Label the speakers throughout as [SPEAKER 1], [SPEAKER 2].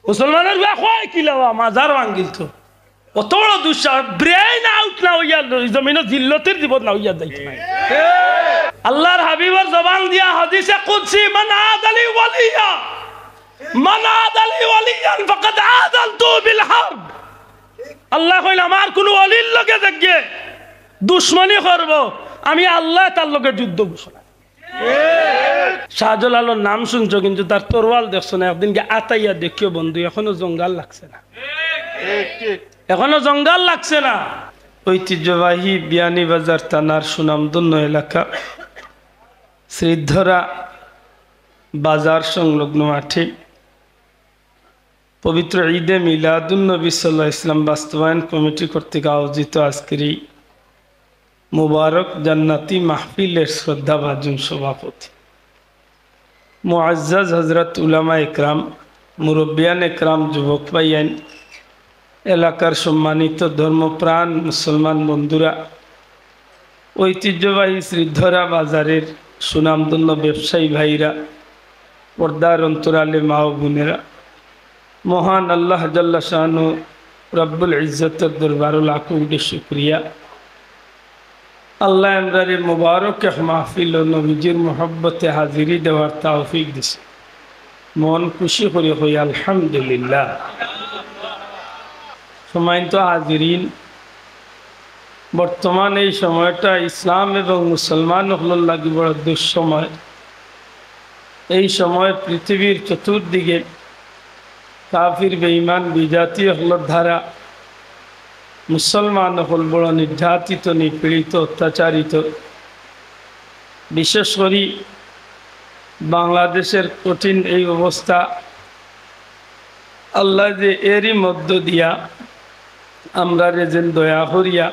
[SPEAKER 1] মুসলমানের কয় কিলাওয়া মাজার ভাঙ্গিল তো কত বড় দুঃসাহস ব্রেইন আউট না হইয়া জমিনে জিল্লতের জীবন না হইয়া যাইতে নাই আল্লাহর হাবিবের জবান দিয়া হাদিসে কুদসি মান আদালি ওয়ালিয়া মান আদালি ওয়ালিয়ান ফাকাদ আদালতু বিল হারব আল্লাহ কইল আমার কোন ওলির লগে দেখে দুশমনি করব আমি আল্লাহ তার লগে যুদ্ধ ঘোষণা শাহজালালের নাম শুনছো কিন্তু তার তরোয়াল দেখছো না একদিনকে আতাইয়া দেখিও বন্ধু এখনো জঙ্গল লাগছে না এখনো জঙ্গল লাগছে না ঐতিহ্যবাহী বিয়ানীবাজার থানার সুনামধন্য এলাকা শ্রীধরা বাজার সংলগ্ন মাঠে পবিত্র ঈদে মিলাদুন্নবী সাল্লাল্লাহু আলাইহি ওয়াসাল্লাম বাস্তবায়ন কমিটি কর্তৃক আয়োজিত আজকের এই মুবারক জান্নাতি মাহফিলের শ্রদ্ধাভাজন সভাপতি মুআজ্জাজ হযরত উলামা একরাম মুরব্বিয়ান একরাম যুবক ভাইয়ান এলাকার সম্মানিত ধর্মপ্রাণ মুসলমান বন্ধুরা ঐতিহ্যবাহী শ্রীধরা বাজারের সুনামধন্য ব্যবসায়ী ভাইরা পর্দার অন্তরালে মা ও বোনেরা মহান আল্লাহ জাল্লা শানু রব্বুল ইজ্জতের দরবারে লাখো কোটি শুকরিয়া আল্লাহ আমরারে মুবারক মাহফিল ও নবীজির মোহব্বতে হাজিরি দেওয়ার তৌফিক দিছে মন খুশি করে হই আলহামদুলিল্লাহ সম্মানিত হাজিরিন বর্তমান এই সময়টা ইসলাম এবং মুসলমান হল লাগি বড় দুঃসময় এই সময় পৃথিবীর চতুর্দিকে কাফির বেঈমান বিজাতি হলর ধারা মুসলমান হল বড় নির্যাতিত নিপীড়িত অত্যাচারিত বিশেষ করে বাংলাদেশের কঠিন এই অবস্থা আল্লাহ যে এরই মধ্য দিয়া আমরা রেজেন দয়া করিয়া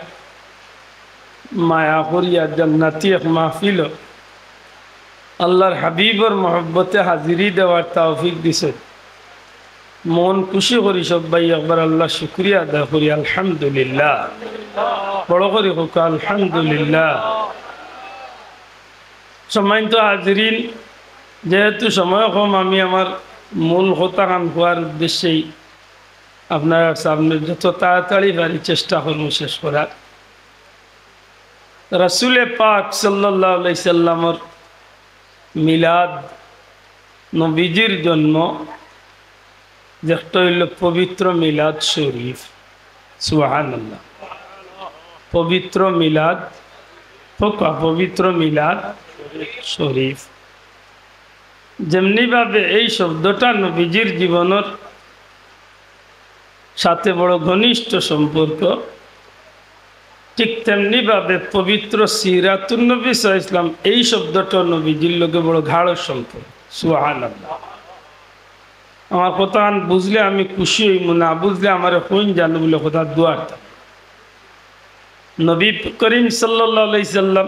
[SPEAKER 1] মায়া করিয়া জান্নাতি এক মাহফিল আল্লাহর হাবিবর মহব্বতে হাজিরি দেওয়ার তৌফিক দিছে মন খুশি করি সবাই একবার আল্লাহ শুকরিয়া আদায় করি আলহামদুলিল্লাহ বড় করি হোক আলহামদুলিল্লাহ সম্মানিত হাজিরিন যেহেতু সময় কম আমি আমার মূল কথা কাম হওয়ার উদ্দেশ্যেই আপনার সামনে যত তাড়াতাড়ি পারি চেষ্টা করব শেষ করার রাসূলে পাক সাল্লাল্লাহু আলাইহি সাল্লামের মিলাদ নবীজির জন্ম যেটা হইল পবিত্র মিলাদ শরীফ সুবহানাল্লাহ পবিত্র মিলাদ পবিত্র মিলাদ শরীফ যেমনি ভাবে এই শব্দটা নবীজির জীবনের সাথে বড় ঘনিষ্ঠ সম্পর্ক ঠিক তেমনি ভাবে পবিত্র সিরাতুন নবী সাল্লাল্লাহু আলাইহি ওয়াসাল্লাম এই শব্দটা নবীজির লগে বড় গাঢ় সম্পর্ক সুবহানাল্লাহ আমার কথা বুঝলে আমি খুশি হইব না বুঝলে আমার কোন জানো বলে কথা দুয়ার নবী করিম সাল্লাল্লাহু আলাইহি সাল্লাম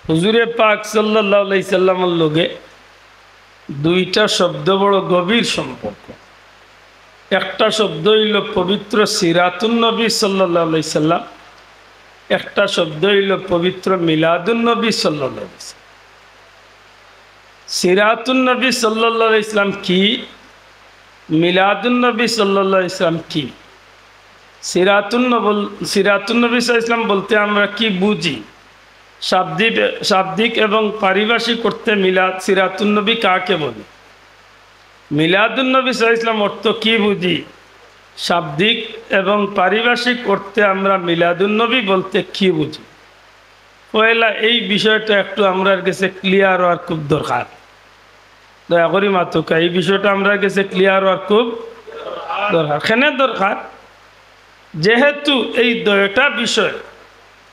[SPEAKER 1] হুজুরে পাক সাল্লাল্লাহু আলাইহি সাল্লামের লগে দুইটা শব্দ বড় গভীর সম্পর্ক একটা শব্দ হইল পবিত্র সিরাতুন নবী সাল্লাল্লাহু আলাইহি সাল্লাম একটা শব্দ হইল পবিত্র মিলাদুন নবী সাল্লাল্লাহু আলাইহি সাল্লাম সিরাতুন নবী সাল্লাল্লাহু আলাইহি সাল্লাম কি মিলাদুন নবী সাল্লাল্লাহু আলাইহি সাল্লাম কি সিরাতুন নবী সাল্লাল্লাহু আলাইহি সাল্লাম বলতে আমরা কি বুঝি শাব্দিক এবং পারিভাষিক অর্থে মিলাদ সিরাতুন নবী কাকে বলে মিলাদুন নবী সাল্লাল্লাহু আলাইহি সাল্লাম অর্থ কি বুঝি শাব্দিক এবং পারিভাষিক অর্থে আমরা মিলাদুন নবী বলতে কি বুঝি পয়লা এই বিষয়টা একটু আমরার কাছে ক্লিয়ার হওয়ার খুব দরকার দয়া করি মাতুকা এই বিষয়টা আমরার কাছে ক্লিয়ার হওয়ার খুব দরকার কেন দরকার যেহেতু এই দুইটা বিষয়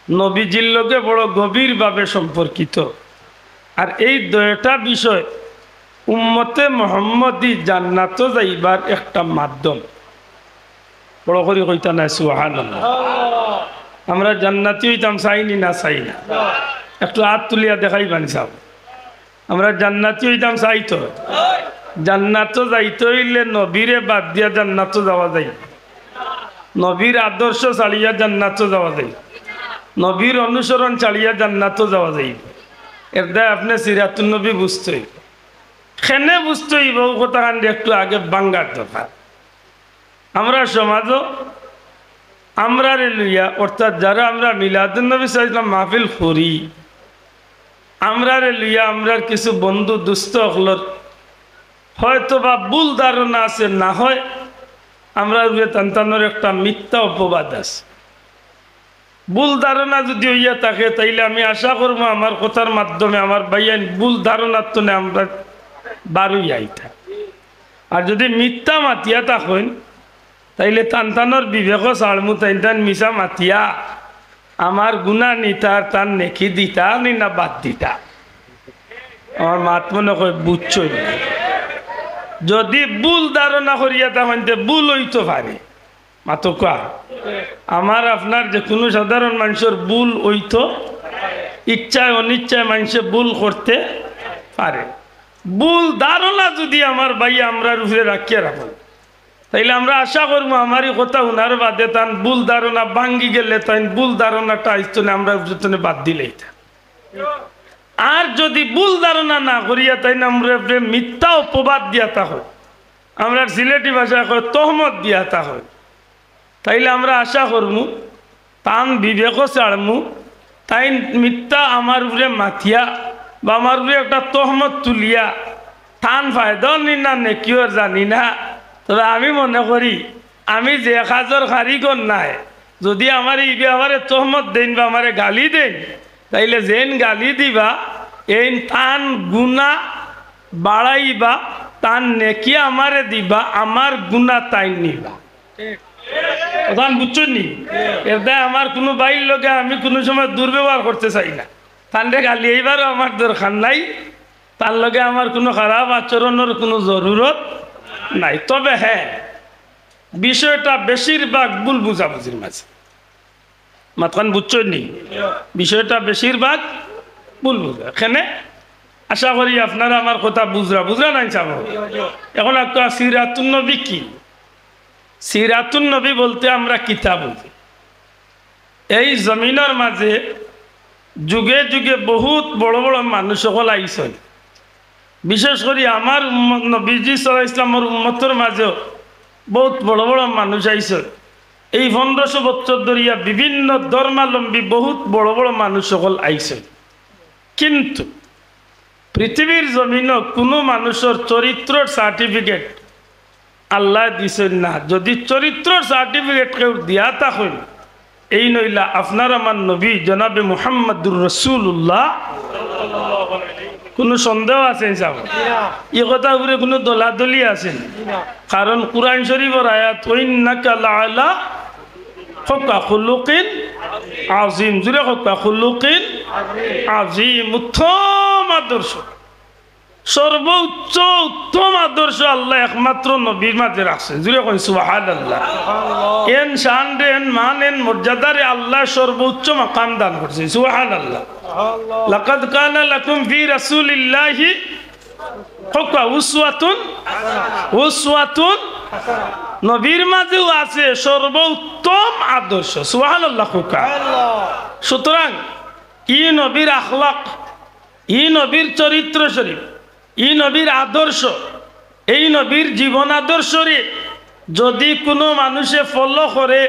[SPEAKER 1] নবীজির লগে বড় গভীরভাবে সম্পর্কিত আর এই দুইটা বিষয় উম্মতে মুহাম্মদী জান্নাতে যাইবার একটা মাধ্যম বড় করে কইতা না সুবহানাল্লাহ আমরা জান্নাতি হইতাম চাইনি না চাই না একটু হাত তুলিয়া দেখাই বানি চাও আমরা জান্নাতি হইতাম চাইতো জান্নাতে যাইতে হইলে নবীরে বাদ দিয়া জান্নাতে যাওয়া যায় নবীর আদর্শ চালিয়া জান্নাতে যাওয়া যায় নবীর অনুসরণ চালিয়া জান্নাতে যাওয়া যায় এর দ্বারা আপনি সিরাতুন নবী বুঝতে হইব কেনে বুঝতে হইব কথা একটু আগে বাঙ্গার দরকার আমরা সমাজও আমরা লইয়া অর্থাৎ যারা আমরা মিলাদুন্নবী সাল্লাল্লাহু মাহফিল করি আমরা লইয়া আমরা কিছু বন্ধু দুস্থ হলর হয়তো বা ভুল ধারণা আছে, না হয় আমরা তান্তানোর একটা মিথ্যা অপবাদ আছে। ভুল ধারণা যদি হইয়া থাকে তাইলে আমি আশা করবো আমার কথার মাধ্যমে আমার ভাইয়ান ভুল ধারণার তো আমরা বারুই আইতা। আর যদি মিথ্যা মাতিয়া থাকেন তাইলে তান্তানোর বিবেক ছাড়মু তাইন মিশা মাতিয়া আমার গুণা নিতার তার নেকি দিতা নি না বাদ দিতা। আমার মাত মনে কয় বুঝছই না। যদি ভুল ধারণা করিয়া তখন ভুল হইতে পারে মাতকা আমার আপনার যে কোনো সাধারণ মানুষের ভুল হইতো, ইচ্ছায় অনিচ্ছায় মানুষে ভুল করতে পারে। ভুল ধারণা যদি আমার ভাই আমরা রূপে রাখিয়া রাখুন তাইলে আমরা আশা করবো আমারই কথা উনার বাদে তান ভুল ধারণা ভাঙ্গি গেলে তাই ভুল ধারণাটা আইস্তনে আমরা বাদ দিলেই। আর যদি ভুল ধারণা না করিয়া তাই না আমরা মিথ্যা অপবাদ দিয়াতা হয়, আমরা সিলেটি ভাষায় কয় তহমত দিয়াতা হয়, তাইলে আমরা আশা করমু তান বিবেক ছাড়মু তাই মিথ্যা আমার উপরে মাথিয়া বা আমার উপরে একটা তহমত তুলিয়া টান ফায়দাও নি না নেকিও জানি না। তবে আমি মনে করি আমি যে কাজের কারিগর নাই, যদি আমার এই ব্যাপারে তহমত দেন বা আমারে গালি দেন তাইলে যেন গালি দিবা এই টান গুণা বাড়াইবা, টান নেকি আমারে দিবা, আমার গুণা তাই নিবা। প্রধান বুঝছেন নি? এটা আমার কোনো বাইর লোকে আমি কোনো সময় দুর্ব্যবহার করতে চাই না। তানরে গালি এইবারও আমার দরকার নাই, তার লগে আমার কোনো খারাপ আচরণের কোনো জরুরত নাই। তবে হ্যাঁ, বিষয়টা বেশিরভাগ ভুল বুঝাবুঝির মাঝে। মাতখান বুঝছেন নি? বিষয়টা বেশিরভাগ ভুল বুঝা। এখানে আশা করি আপনারা আমার কথা বুঝরা নাই চাবো। এখন একটা সিরাতুন নবী কি? সিরাতুন নবী বলতে আমরা কিতাব বুঝি। এই জমিনের মাঝে যুগে যুগে বহুত বড় বড় মানুষ সকল আইসন। বিশেষ করে আমার নবীজি সাল্লাল্লাহু আলাইহি ওয়াসাল্লামের উম্মতের মাঝেও বহুত বড় বড় মানুষ আইসন। এই 1500 বছর ধরিয়া বিভিন্ন ধর্মাবলম্বী বহুত বড় বড় মানুষ সকল আইসন। কিন্তু পৃথিবীর জমিন কোনো মানুষের চরিত্রের সার্টিফিকেট আল্লাহ দিছেন না। যদি চরিত্রের সার্টিফিকেট কেউ দিয়া থাকেন এই নইলা আপনার আমার নবী জনাবে মুহাম্মদুর রাসূলুল্লাহ। কোনো সন্দেহ আছে এই কথা উপরে কোনো দলাদলি আছে? কারণ কুরআন শরীফের আয়াত ইন্নাকা লাআলা খুলুকিন আযীম, জুরে খুলুকিন আযীম, উত্তম আদর্শ, সর্বোচ্চ উত্তম আদর্শ আল্লাহ একমাত্র নবীর মাঝে রাখছে। জুড়ে কই সুবহানাল্লাহ। এন শান রে এন মান এন মর্যাদারে আল্লাহ সর্বোচ্চ মাকাম দান করছে। সুবহানাল্লাহ। লাকাদ কানা লাকুম ফি রাসূলিল্লাহি উসওয়াতুন নবীর মাঝেও আছে সর্বোত্তম আদর্শ। সুবহানাল্লাহ। সুতরাং ই নবীর আখলাক, ই নবীর চরিত্র শরীফ, ই নবীর আদর্শ, এই নবীর জীবন আদর্শরে যদি কোনো মানুষে ফলো করে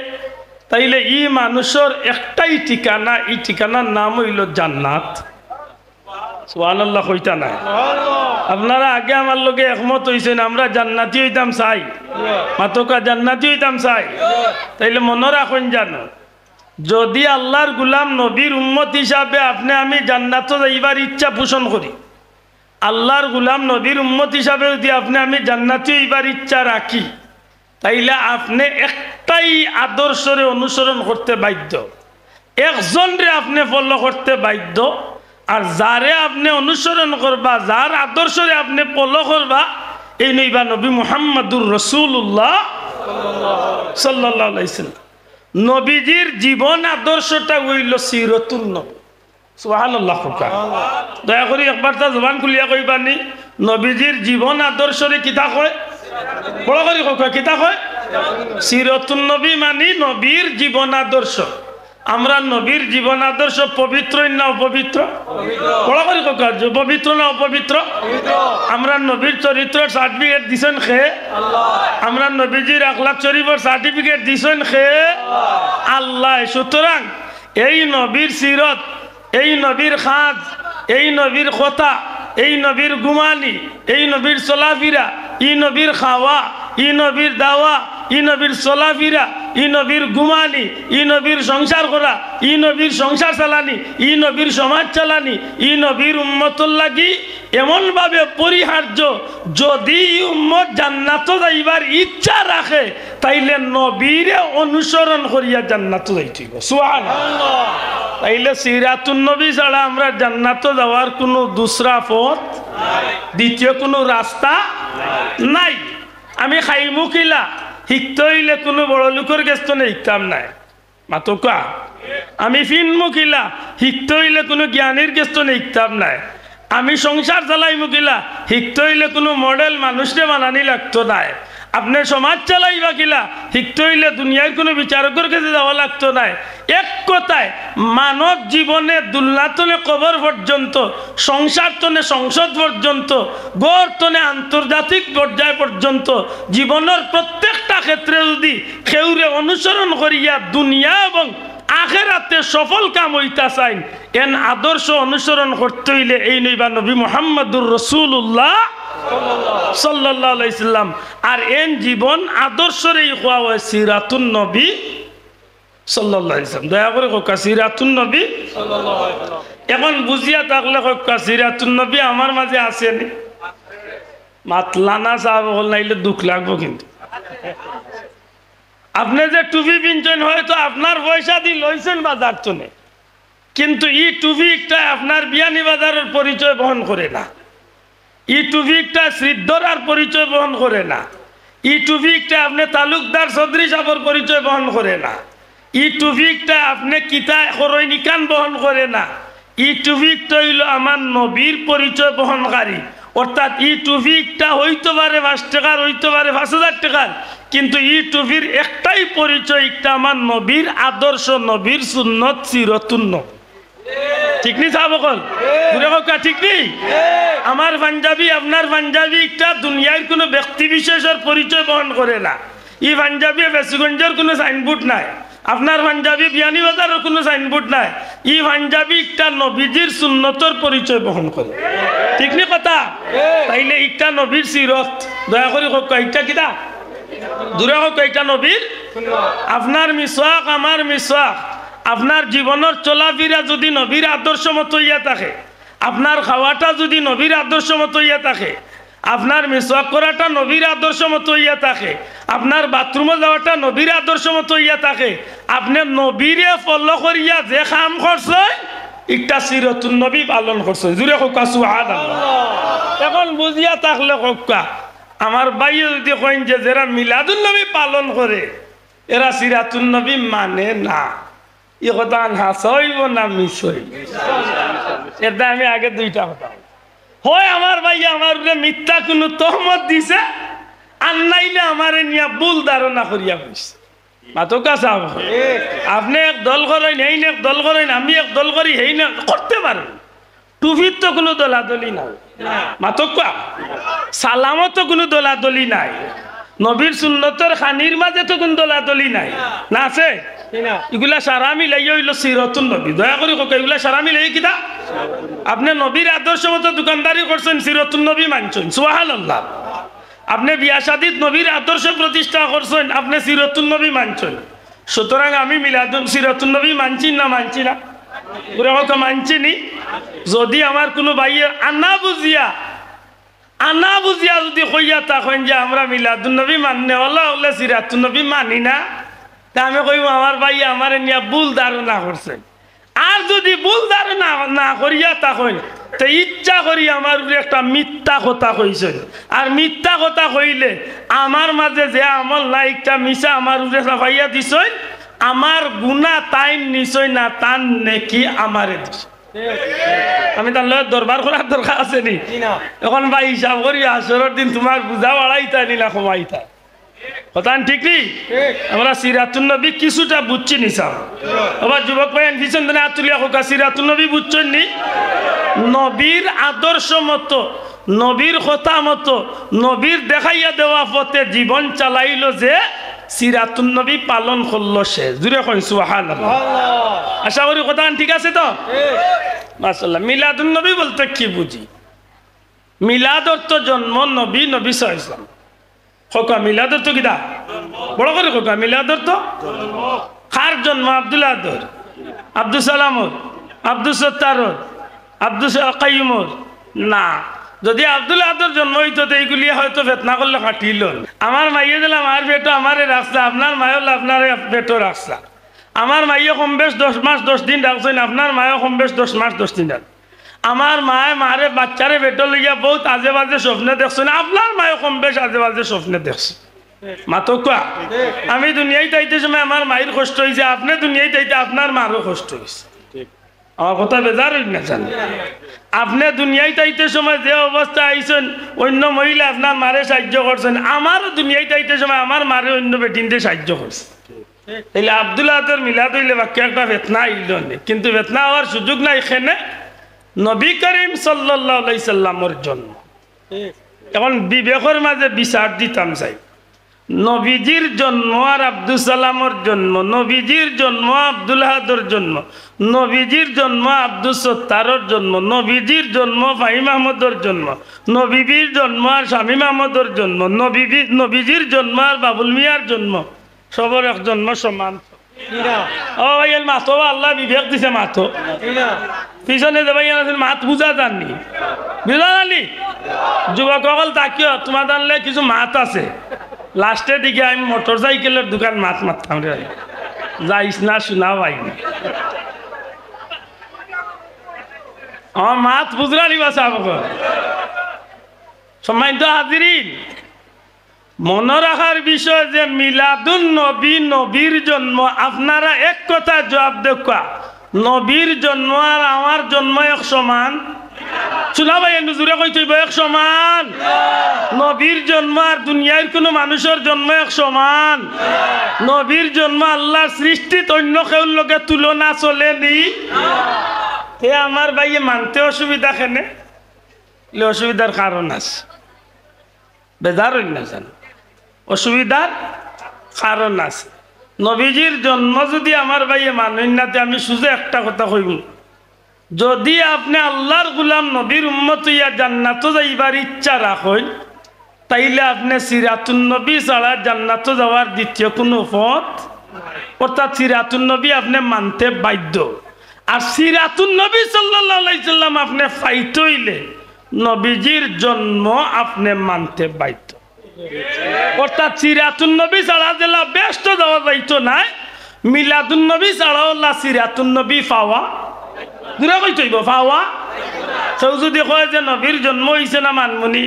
[SPEAKER 1] তাইলে ই মানুষের একটাই ঠিকানা, এই ঠিকানার নাম হইল জান্নাত। সুবহানাল্লাহ কইতা না? আপনারা আগে আমার লগে একমত হইছেন আমরা জান্নাতি হইতাম চাই, মাতকা জান্নাতি হইতাম চাই। তাইলে মনে রাখুন জানো, যদি আল্লাহর গুলাম নবীর উম্মত হিসাবে আপনি আমি জান্নাতে যাইবার ইচ্ছা পোষণ করি, আল্লাহর গুলাম নবীর উম্মত হিসাবে যদি আপনি আমি জান্নাতে হইবার ইচ্ছা রাখি, তাইলে আপনি একটাই আদর্শরে অনুসরণ করতে বাধ্য, একজনরে আপনি ফলো করতে বাধ্য। আর যারে আপনি অনুসরণ করবা, যার আদর্শরে আপনি ফলো করবা, এই নইবা নবী মুহাম্মদুর রাসূলুল্লাহ সাল্লাল্লাহু আলাইহি ওয়াসাল্লাম। নবীজির জীবন আদর্শটা হইল সিরাতুন নবী। সুবহানাল্লাহ। দয়া করে একবার তা জবান খুলিয়া কইবানি, নবীজির জীবন আদর্শরে কিতা কয়? বড় করে কয় কিতা কয়? সিরাতুন নবী মানে নবীর জীবন আদর্শ। আমরা নবীর জীবন আদর্শ পবিত্র না অপবিত্র? বড় করে কাজ পবিত্র না অপবিত্র? আমরা নবীর চরিত্র সার্টিফিকেট দিছেন খে আমরা নবীজির আখলাক শরীফের সার্টিফিকেট দিছেন খে আল্লাহ। সুতরাং এই নবীর সিরত, এই নবীর খাজ, এই নবীর কথা, এই নবীর গুমানি, এই নবীর চলাফিরা, ই নবীর খাওয়া, ই নবীর দাওয়া, ই নবীর চলাফিরা, ই নবীর গুমানি, ই নবীর সংসার করা, ই নবীর সংসার চালানি, ই নবীর সমাজ চালানি, ই নবীর উম্মতুল লাগি এমনভাবে পরিহার্য, যদি উম্মত জান্নাত যাইবার ইচ্ছা রাখে তাইলে নবীরে অনুসরণ করিয়া জান্নাত যাইতে হবে। সুবহানাল্লাহ। তাইলে সিরাতুন নবী ছাড়া আমরা জান্নাত যাওয়ার কোনো দুসরা পথ, দ্বিতীয় কোনো রাস্তা নাই। আমি খাইমুখিলা শিখতে হইলে কোনো বড় লোকের গেস্ত শিখতাম নাই মাতকা। আমি ফিনমুখিলা শিখতে হইলে কোনো জ্ঞানীর গেস্ত শিখতাম নাই। আমি সংসার চালাইমুখিলা শিখতে হইলে কোনো মডেল মানুষকে বানানি লাগতো নাই। আপনি সমাজ চালাইবা কিলা শিখতে হইলে দুনিয়ার কোনো বিচারকের কাছে যাওয়া লাগতো নাই। এক কথায় মানব জীবনে দুল্লাতনে কবর পর্যন্ত, সংসার তনে সংসদ পর্যন্ত, গড় তনে আন্তর্জাতিক পর্যায় পর্যন্ত জীবনের প্রত্যেকটা ক্ষেত্রে যদি কেউরে অনুসরণ করিয়া দুনিয়া এবং আখেরাতে সফল কাম হইতা চাইন, এন আদর্শ অনুসরণ করতে হইলে এই নইবা নবী মুহাম্মদুর রাসূলুল্লাহ সাল্লাল্লাহু আলাইহি সাল্লাম। আর এন জীবন আদর্শের এই কোয়া হয় সিরাতুন নবী সাল্লাল্লাহু আলাইহি সাল্লাম। দয়া করে কোকা সিরাতুন নবী সাল্লাল্লাহু আলাইহি সাল্লাম। এখন বুঝিয়া থাকলে কোকা সিরাতুন নবী আমার মাঝে আসেনি? মাতলানা সাহেব হল নাইলে দুঃখ লাগবো। কিন্তু আপনি যে টুপি পিনছেন হয়তো আপনার পয়সা দিয়ে লইছেন বাজার চনে, কিন্তু ই টুপিটা আপনার বিয়ানি বাজারের পরিচয় বহন করে না। ই টুপিটা শ্রীধরার পরিচয় বহন করে না। ই টুপিটা আপনি তালুকদার চৌধুরী সাহেবের পরিচয় বহন করে না। ই টুপিটা আপনি কিতা খরৈনিকান বহন করে না। ই টুপিটা হইল আমার নবীর পরিচয় বহনকারী। অর্থাৎ ই টুপিটা হইতে পারে 5 টাকার, হইতে পারে 5000 টাকার, কিন্তু ই টুপির একটাই পরিচয়, একটা আমার নবীর আদর্শ, নবীর সুন্নত, সিরাতুন নবী। ঠিক নি সাহাবকল? ঠিক নেই? আমার পাঞ্জাবি, আপনার পাঞ্জাবি একটা দুনিয়ার কোনো ব্যক্তি বিশেষের পরিচয় বহন করে না। ই পাঞ্জাবি বেসিগঞ্জের কোনো সাইনবোর্ড নাই। আপনার পাঞ্জাবি বিয়ানীবাজারের কোনো সাইনবোর্ড নাই। ই পাঞ্জাবি একটা নবীজির সুন্নতর পরিচয় বহন করে। ঠিক নি কথা? তাইলে একটা নবীর সিরত। দয়া করে কয়েকটা কিতা দূরে হোক, এটা নবীর। আপনার মিসওয়াক, আমার মিসওয়াক, আপনার জীবনের চলাফেরা যদি নবীর আদর্শ মতো ইয়া থাকে, আপনার খাওয়াটা যদি নবীর আদর্শ মতো ইয়া থাকে, আপনার মিসওয়াক করাটা নবীর আদর্শ মতো ইয়া থাকে, আপনার বাথরুমে যাওয়াটা নবীর আদর্শ মতো ইয়া থাকে, আপনি নবীরে ফলো করিয়া যে কাম করছেন একটা সিরাতুন নবী পালন করছেন। জুড়ে হোকা সুবহানাল্লাহ। এখন বুঝিয়া থাকলে হোকা আমার ভাইয়ে যদি কইন যে যারা মিলাদুন নবী পালন করে এরা সিরাতুন নবী মানে না, এ কথা হাসইব না মিস হইব? এটা আমি আগে দুইটা কথা হয় আমার ভাইয়া আমার মিথ্যা কোনো তহমত দিছে, আর নাইলে আমার নিয়া ভুল ধারণা করিয়া বসছে। মাতকা সাহেব, আপনি এক দল করেন, এই এক দল করেন, আমি এক দল করি, এই না করতে পারেন। টুপির তো কোনো দলাদলি নাই, মাতকা সালামত তো কোনো দলাদলি নাই, নবীর সুন্নতের খানির মাঝে তো কোনো দলাদলি নাই, না আছে? এগুলা সারা মিলাই হইল সিরাতুন নবী। দয়া করে কোক এগুলা সারা মিলাই কিতা? আপনি নবীর আদর্শ মতো দোকানদারি করছেন, সিরাতুন নবী মানছেন, সুবহানাল্লাহ। আপনি বিয়া শাদীত নবীর আদর্শ প্রতিষ্ঠা করছেন, আপনি সিরাতুন নবী মানছেন। সুতরাং আমি মিলাদুন সিরাতুন নবী মানছি না মানছি না? পুরো কথা মানছি নি। যদি আমার কোনো ভাইয়ে আনা বুঝিয়া যদি কইয়া তখন যে আমরা মিলাদুন নবী মাননে হলে সিরাতুন নবী মানি না, তা আমি কইব আমার ভাই আমার নিয়ে ভুল ধারণা করছেন। আর যদি ভুল ধারণা না করিয়া তখন তো ইচ্ছা করি আমার একটা মিথ্যা কথা কইছেন। আর মিথ্যা কথা কইলে আমার মাঝে যে আমল নাই একটা মিশা আমার উপরে চাপাইয়া দিছেন, আমার গুনাহ তাই নিশ্চয় না, তার নেকি আমারে দিছে। আমি তার লয় দরবার করার দরকার আছে নি? এখন ভাই হিসাব করি আসরের দিন তোমার বুঝা বাড়াইতা নিলা কমাইতা। কথা ঠিক নেই? আমরা সিরাতুন নবী কিছুটা বুঝছি নি সাহ। আবার যুবক ভাই পিছন দিনে আতুলিয়া হোকা সিরাতুন নবী বুঝছেন নি? নবীর আদর্শ মতো, নবীর কথা মতো, নবীর দেখাইয়া দেওয়া পথে জীবন চালাইল যে সিরাতুন নবী পালন করলো সে। জুড়ে কইন সুবহানাল্লাহ। আশা করি কথা ঠিক আছে তো? মাশাআল্লাহ। মিলাদুন নবী বলতে কি বুঝি? মিলাদ অর্থ জন্ম, নবী, নবী সাল্লাল্লাহু আলাইহি ওয়াসাল্লাম। খোকা মিলাদ অর্থ কিটা? বড় করে খোকা মিলাদ অর্থ কার জন্ম? আব্দুল আদর, আব্দুল সালামর, আব্দুল সত্তারর, আব্দুল কাইয়ুমর না। যদি আব্দুল আদর জন্ম হইতো তো এইগুলি হয়তো ফেতনা করলে কাটিল। আমার মাইয়ে দিলাম আমার পেটো আমারে রাখছে, আপনার মায়ও আপনার পেটো রাখছে। আমার মাইয়ে কম বেশ 10 মাস 10 দিন রাখছেন, আপনার মায়ও কম বেশ 10 মাস 10 দিন রাখ। আমার মায়ে মারে বাচ্চারে পেটো লইয়া বহুত আজে বাজে স্বপ্নে দেখছেন, আপনার মায়ও কম বেশ আজে বাজে স্বপ্নে দেখছে। মাতো কোয়া আমি দুনিয়ায় তাইতে সময় আমার মায়ের কষ্ট হয়েছে, আপনি দুনিয়ায় তাইতে আপনার মারও কষ্ট হয়েছে। আমার কথা বেজার হইল না জানি? আপনি দুনিয়ায় তাইতে সময় যে অবস্থা আইছেন, অন্য মহিলা আপনার মারে সাহায্য করছেন, আমারও দুনিয়ায় তাইতে সময় আমার মারে অন্য বেটিনতে সাহায্য করছে। তাইলে আব্দুল আদর মিলাদ হইলে বাক্য একটা বেতনা আইল না, কিন্তু বেতনা হওয়ার সুযোগ নাই। এখানে নবী করিম সাল্লাল্লাহু আলাইহি সাল্লামের জন্ম। এখন বিবেকের মাঝে বিচার দিতাম চাই, নবীজির জন্ম আর আব্দুল সালামর জন্ম, নবীজির জন্ম আব্দুল হাদর জন্ম, নবীজির জন্ম আব্দুল সত্তারর জন্ম, নবীজির জন্ম ফাহিম আহমদর জন্ম, নবীজির জন্ম আর শামীম আহমদর জন্ম, নবীজির জন্ম আর বাবুল মিয়ার জন্ম, সবর এক জন্ম সমান। ও ভাই মাথো আল্লাহ বিবেক দিছে মাথো পিছনে যে ভাই মাত বুঝা জাননি বুঝা জানি যুবক সকল তাকিও তোমার জানলে কিছু মাত আছে। লাস্টের দিকে আমি মোটর সাইকেলের দোকান মাত মারতাম রে, যাইস না শোনা ভাই আমার মাত বুঝলা নিবা সাবক। সম্মানিত হাজিরিন, মনে রাখার বিষয় যে মিলাদুন নবী, নবীর জন্ম। আপনারা এক কথা জবাব দেখা, নবীর জন্ম আর আমার জন্ম এক সমান? শোনা ভাই জুড়ে কই তুই এক সমান? নবীর জন্ম আর দুনিয়ার কোনো মানুষের জন্ম এক সমান? নবীর জন্ম আল্লাহর সৃষ্টিত অন্য কেউ লোকে তুলনা চলেনি। হে আমার ভাইয়ে মানতে অসুবিধা কেনে? অসুবিধার কারণ আছে, বেজার হইল না জানো? অসুবিধার কারণ আছে। নবীজির জন্ম যদি আমার ভাইয়ে মানেন না, আমি শুধু একটা কথা কইব, যদি আপনি আল্লাহর গুলাম নবীর উম্মত হইয়া জান্নাত যাইবার ইচ্ছা রাখেন, তাইলে আপনি সিরাতুন নবী ছাড়া জান্নাত যাওয়ার দ্বিতীয় কোনো পথ, অর্থাৎ সিরাতুন নবী আপনি মানতে বাধ্য। আর সিরাতুন নবী সাল্লাল্লাহু আলাইহি সাল্লাম আপনি পাইতে হইলে নবীজির জন্ম আপনি মানতে বাধ্য। অর্থাৎ সিরাতুন নবী ছাড়া জেলা ব্যস্ত যাওয়া যাইতো নাই, মিলাদুন নবী ছাড়াও সিরাতুন নবী পাওয়া দূরে কইতইব পাওয়া। কেউ যদি কয় যে নবীর জন্ম হয়েছে না মানমনি,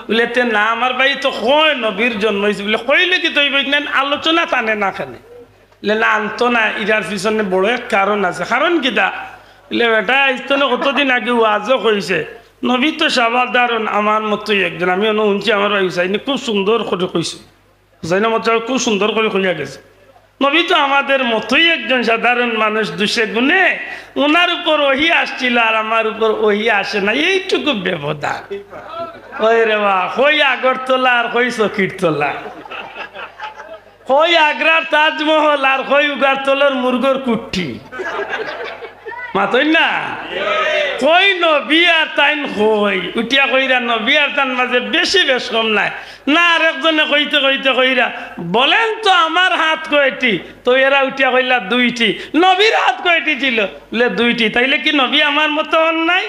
[SPEAKER 1] বলে না আমার ভাই তো কয় নবীর জন্ম হয়েছে বলে কইলে কি তৈব আলোচনা টানে না খানে না আনতো না। ইটার পিছনে বড় এক কারণ আছে। কারণ কিটা বলে বেটা ইস্তনে কতদিন আগে ওয়াজও কইছে নবী তো সাধারণ আমার মতোই একজন। আমি শুনছি আমার ভাই হুসাইনি খুব সুন্দর করে কইছে, হুসাইনের মতো খুব সুন্দর করে কইয়া গেছে। নবী তো আমাদের মতোই একজন সাধারণ মানুষ, দুষে গুণে ওনার উপর ওহি আসছিল আর আমার উপর ওহি আসে না, এইটুকু ব্যবধান। ওই রে বা কই আগরতলা আর কই চকিরতলা, কই আগ্রার তাজমহল আর কই উগারতলার মুরগর কুঠি, মাতই না? কই নবী আর তাইন কই উঠিয়া কইরা নবী আর তার মাঝে বেশি বেশ কম নাই না। আর একজনে কইতে কইতে কইরা বলেন তো আমার হাত কয়টি, তো এরা উঠিয়া কইলা 2টি। নবীর হাত কয়টি ছিল? বলে 2টি। তাইলে কি নবী আমার মতো হন নাই?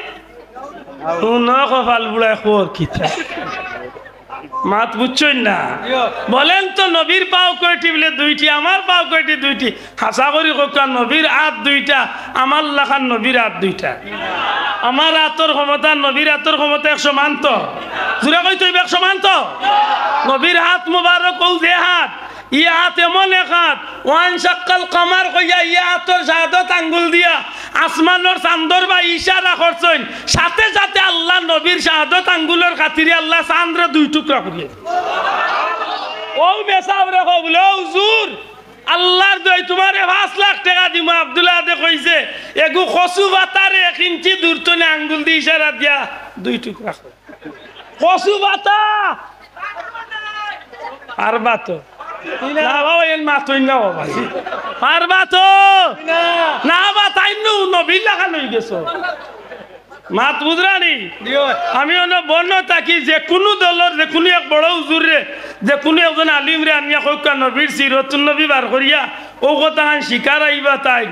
[SPEAKER 1] কপাল বুড়ায় খোর খিতা মাত বুঝছই না। বলেন তো নবীর পাও কয়টি? বলে 2টি। আমার পাও কয়টি? 2টি। হাসা করি কোকা নবীর হাত 2টা, আমার লাখান নবীর হাত 2টা। আমার হাতর ক্ষমতা নবীর হাতর ক্ষমতা 100 মান তো? জুড়ে কই তুই 100 মান তো? নবীর হাত মুবারক ও যে হাত, ই হাত এমন এক হাত ওয়ান শাক্কাল কামার কইয়া ই হাতর শাহাদত আঙ্গুল দিয়া আসমানের চান্দর বা ইশারা করছেন, সাথে সাথে আল্লাহ নবীর শাহাদত আঙ্গুলের খাতিরে আল্লাহ চান্দ্র 2 টুকরা করিয়ে। ও মেসাব রেখো বলে ও হুজুর আল্লাহর দই তোমারে 5 লাখ টাকা দিম আব্দুল্লাহ দে কইছে এগু কচু বাতারে 1 ইঞ্চি দূর তনে আঙ্গুল দিয়ে ইশারা দিয়া 2 টুকরা কচু বাতা পারবা তো না বাবা এর মাথই না বাবা পারবা তো না বা তাই নবী লাগা লই গেছো মাত বুঝরানি আমি অন্য বন্য থাকি যে কোনো দলের যে কোনো এক বড় হুজুর রে যে কোনো একজন আলিম রে আনিয়া কইকা নবীর সিরতুন নবী বার করিয়া ও কথা শিকার আইবা তাই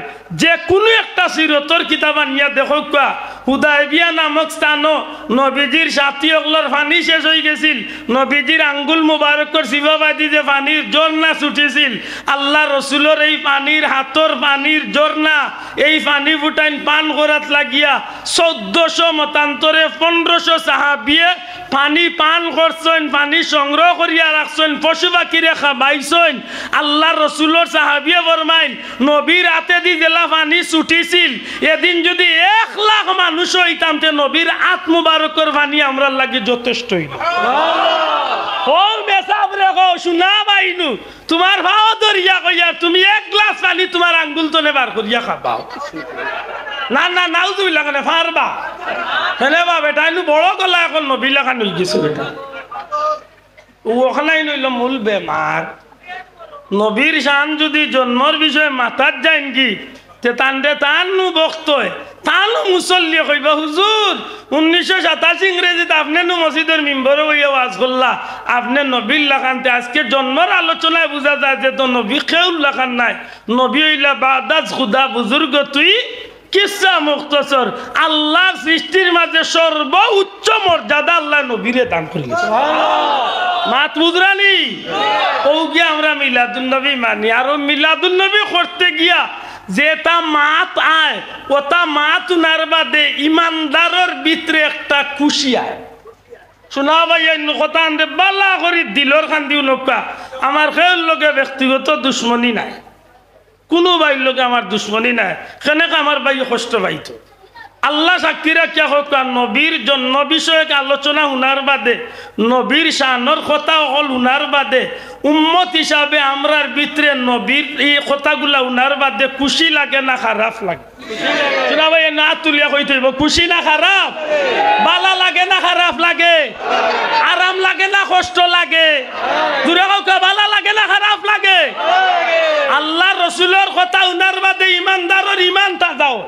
[SPEAKER 1] যে কোনো একটা সিরতর কিতাব আনিয়া দেখো কা হুদায়বিয়া নামক স্থানও নবীজির সাথী অগলর পানি শেষ হয়ে গেছিল নবীজির আঙ্গুল মুবারকর শিবাবাদি যে পানির ঝর্ণা ছুটেছিল আল্লাহ রসুলের এই পানির হাতর পানির ঝর্ণা এই পানি ফুটাইন পান করাত লাগিয়া 1400 মতান্তরে 1500 সাহাবিয়ে পানি পান করছেন পানি সংগ্রহ করিয়া রাখছেন পশু পাখিরে খাবাইছেন আল্লাহ রসুলের সাহাবিয়ে ফরমাইন নবীর হাতে দি জেলা পানি ছুটিছিল এদিন যদি 1 লাখ মানুষ হইতাম তে নবীর আত মুবারকর পানি আমরা লাগি যথেষ্ট হইল ও মেসাব রেখো শুনা বাইনু তোমার ভাও দরিয়া কইয়া তুমি 1 গ্লাস পানি তোমার আঙ্গুল তলে বার করিয়া খাবাও না না নাউজুবিল্লাহ কানে ফারবা হেলে বা বেটা ইনু বড় গলা এখন নবিলা খান হই গেছে বেটা ও ওখানেই নইল মূল বেমার নবীর শান যদি জন্মর বিষয়ে মাথার যাইন কি তে তান্ডে তানু বক্তয় তানু মুসল্লি কইবা হুজুর 1987 ইংরেজিতে আপনি নু মসজিদের মেম্বারে হইয়া ওয়াজ করলা আপনি নবীর লাখানতে আজকে জন্মর আলোচনায় বোঝা যায় যে তো নবী কেউল লাখান নাই নবী হইলা বাদাজ খুদা বুজুর্গ তুই কিসা মুখতসর আল্লাহর সৃষ্টির মাঝে সর্বোচ্চ মর্যাদা আল্লাহ নবীরে দান করিলেন সুবহানাল্লাহ মাত বুঝরানি ও গিয়া আমরা মিলাদুন নবী মানি আর মিলাদুন নবী করতে গিয়া যেটা মাত আয় ওটা মাত উনার বাদে ইমানদারের ভিতরে একটা খুশি আয় শোনা ভাই কথা আনতে বালা করি দিলর খান দিও নৌকা আমার খেল লগে ব্যক্তিগত দুশ্মনী নাই কোনো ভাইয়ের লোকে আমার দুশ্মনী নাই সেনেকে আমার ভাই কষ্ট পাইতো আল্লাহ সাক্ষী রাখিয়া হোক নবীর জন্ম বিষয়ক আলোচনা উনার বাদে নবীর শানর কথা হল উনার বাদে উম্মত হিসাবে আমরার ভিতরে নবীর এই কথাগুলা উনার বাদে খুশি লাগে না খারাপ লাগে শোনা ভাই না তুলিয়া কই থইব খুশি না খারাপ বালা লাগে না খারাপ লাগে আরাম লাগে না কষ্ট লাগে দূরে কাউকে বালা লাগে না খারাপ লাগে আল্লাহ রসুলের কথা উনার বাদে ইমানদারের ইমান তাজাও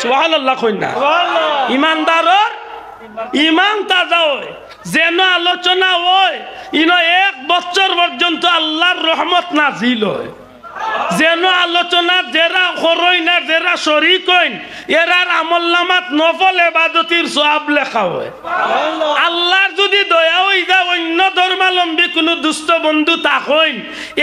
[SPEAKER 1] সুবহানাল্লাহ কই না ইমানদারের ইমান তাজা হয় যেন আলোচনা হয় ইনো 1 বছর পর্যন্ত আল্লাহর রহমত নাজিল হয় যেন আলোচনা যারা করই না যারা শরীক হইন এরার আমলনামাত নফল ইবাদতির সওয়াব লেখা হয় আল্লাহর যদি দয়া হই যায় অন্য ধর্মাবলম্বী কোনো দুষ্ট বন্ধু তাকইন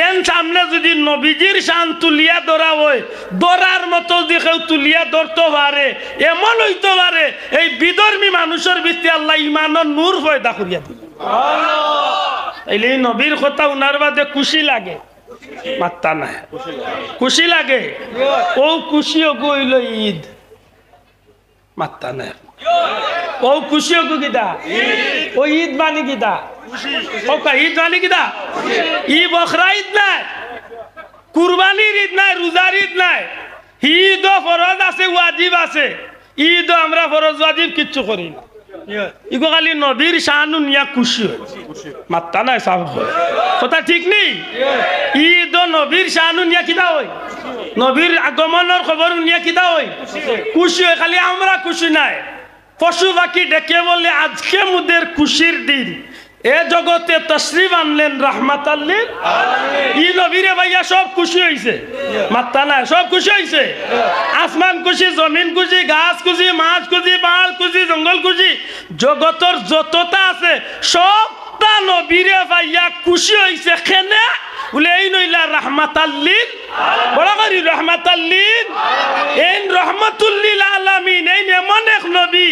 [SPEAKER 1] এন সামনে যদি নবীজির শান তুলিয়া ধরা হয় ধরার মতো যদি কেউ তুলিয়া ধরতে পারে এমন হইতে পারে এই বিধর্মী মানুষের ভিতরে আল্লাহ ইমানের নূর পয়দা করিয়া দিবেন সুবহানাল্লাহ এই নবীর কথা উনার বাদে খুশি লাগে মাত্তা না খুশি লাগে ও খুশিও গইল ঈদ মাত্তা না ও খুশিও গিদা ও ঈদ মানে গিদা ও কা ঈদ মানে গিদা ই বখরা ঈদ নাই কুরবানির ঈদ নাই রোজার ঈদ নাই ঈদ ফরজ আছে ওয়াজিব আছে ঈদ আমরা ফরজ ওয়াজিব কিচ্ছু করি না ইগো খালি নবীর শানু নিয়া খুশি হয় মাত্তা নাই সব কথা ঠিক নেই ঈদ নবীর শানু নিয়া কিদা হয় নবীর আগমনের খবর নিয়া কিদা হয় খুশি হয় খালি আমরা খুশি নাই পশু পাখি ডেকে বলে আজকে মুদের খুশির দিন এ জগতে তশরিফ আনলেন রাহমাতাল লিল আলামিন ই নবীরে ভাইয়া সব খুশি হইছে মাত্তা না সব খুশি হইছে আসমান খুশি জমিন খুশি গাছ খুশি মাছ খুশি পাহাড় খুশি জঙ্গল খুশি জগতের যতটা আছে সবটা নবীরে ভাইয়া খুশি হইছে কেনে বলে এই নইলা রাহমাতাল লিল বড় করি রাহমাতাল লিল এই রাহমাতুল লিল আলামিন এই এমন এক নবী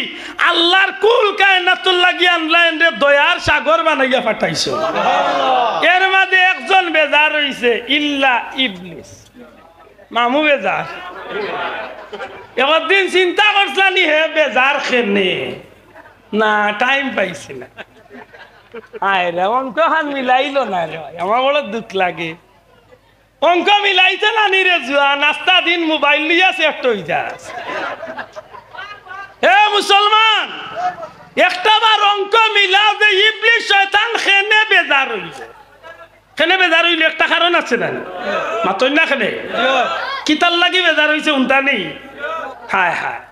[SPEAKER 1] আল্লাহর কুল কায়নাতুল লাগি আনলেন রে দয়ার সাগর বানাইয়া পাঠাইছে সুবহানাল্লাহ এর মধ্যে একজন বেজার হইছে ইল্লা ইবলিস মামু বেজার একদিন চিন্তা করছলানি হে বেজার কেনে না টাইম পাইছি না আয় রে অঙ্ক হান মিলাইলো না রে ভাই, আমার বড় দুঃখ লাগে। অঙ্ক মিলাইছে না নি রে জুয়া, নাস্তা দিন মোবাইল লিয়া সেট হই যাস। এ মুসলমান, একটা বার অঙ্ক মিলাও যে ইবলিস শয়তান খেনে বেজার হইছে। খেনে বেজার হইলে একটা কারণ আছে না, মাতই না খেনে কিতার লাগি বেজার হইছে উনতা নেই। হায় হায়,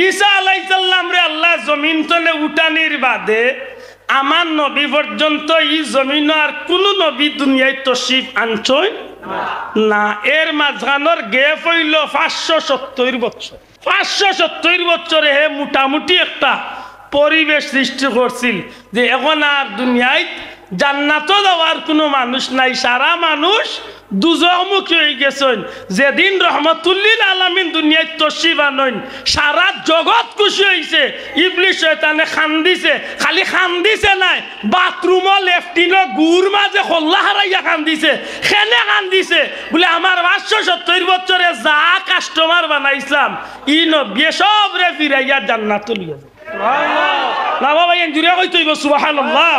[SPEAKER 1] ঈসা আলাইহিস সালাম রে আল্লাহ জমিন তলে উঠানির বাদে আমার নবী পর্যন্ত এই জমিন আর কোন নবী দুনিয়ায় তশরিফ আনছই না। এর মাঝখানোর গেপ হইল 570 বছর। 570 বছরে হে মোটামুটি একটা পরিবেশ সৃষ্টি করছিল যে এখন আর দুনিয়ায় জান্নাতও যাওয়ার কোনো মানুষ নাই, সারা মানুষ দুজখমুখী হয়ে গেছেন। যেদিন রহমতুল্লিল আলামিন দুনিয়ায় তশরিফ আনইন সারা জগৎ খুশি হয়েছে। ইবলিস শয়তানে খান্দিছে, খালি খান্দিছে নাই, বাথরুমও লেফটিনও গুড় মাঝে খোল্লা হারাইয়া খান্দিছে। খেনে খান্দিছে বলে আমার 570 বছরে যা কাস্টমার বানাইছিলাম ই নব্বে সব রে ফিরাইয়া জান্নাতুল গেছে। না বাবা এনজুরিয়া কইতে হইব সুবহানাল্লাহ।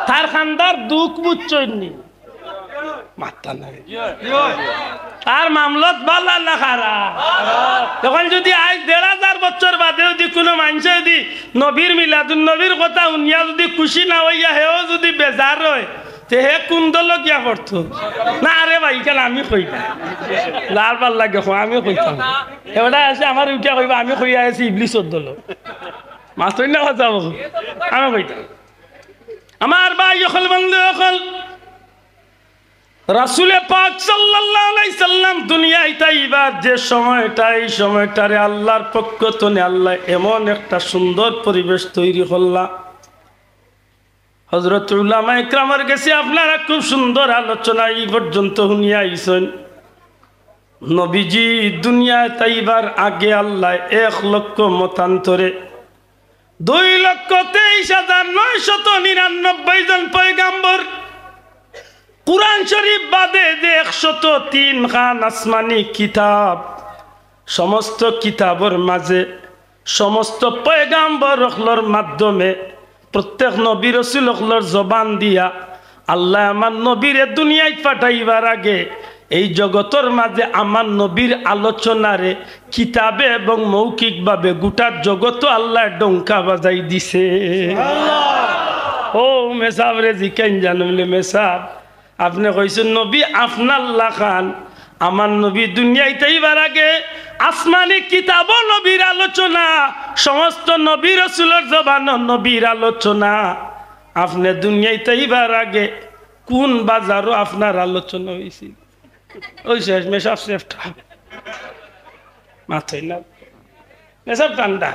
[SPEAKER 1] তার খান্দার দুঃখ বুঝছইনি মাত্তা নাই, তার মামলত বালা না খারাপ। তখন যদি আজ 1500 বছর বাদে যদি কোনো মানুষ যদি নবীর মিলাদুন নবীর কথা উনিয়া যদি খুশি না হইয়া হেও যদি বেজার হয় তে হে কোন দল গিয়া করতো না। আরে ভাই কেন আমি কই না, লাল পাল লাগে আমি কইতাম এবারে আছে আমার উঠিয়া কইবা আমি কইয়া আছি ইবলিসর দল, মাতই না কথা আমি কইতাম। আমার ভাই যখন বন্ধু যখন রাসূলে পাক সাল্লাল্লাহু আলাইহি সাল্লাম দুনিয়ায় তাইবার যে সময়টা, এই সময়টারে আল্লাহর পক্ষ থেকে আল্লাহ এমন একটা সুন্দর পরিবেশ তৈরি করলা। হযরত উলামা ইকরামের কাছে আপনারা খুব সুন্দর আলোচনা এই পর্যন্ত শুনিয়া আইছেন। নবীজি দুনিয়ায় তাইবার আগে আল্লাহ 1 লক্ষ মতান্তরে 2,23,999 জন পয়গাম্বর, কুরআন শরীফ বাদে যে 103 খান আসমানি কিতাব, সমস্ত কিতাবের মাঝে সমস্ত পয়গাম্বর হলর মাধ্যমে প্রত্যেক নবী রাসূল হলর জবান দিয়া আল্লাহ আমার নবীরে দুনিয়ায় পাঠাইবার আগে এই জগতের মাঝে আমার নবীর আলোচনারে কিতাবে এবং মৌখিকভাবে গোটা জগৎ আল্লাহ ডঙ্কা বাজাই দিছে। ও মেসাব রে জিকাইন জানলে মেসাব আপনি কইছেন নবী আপনাল্লাহ খান আমার নবী দুনিয়ায় তাইবার আগে আসমানি কিতাব নবীর আলোচনা, সমস্ত নবী রাসূলের জবান নবীর আলোচনা। আপনি দুনিয়ায় তাইবার আগে কোন বাজারও আপনার আলোচনা হয়েছিল? ওই শেষ মেসাব সেফটা মাথায় না, মেসাব ঠান্ডা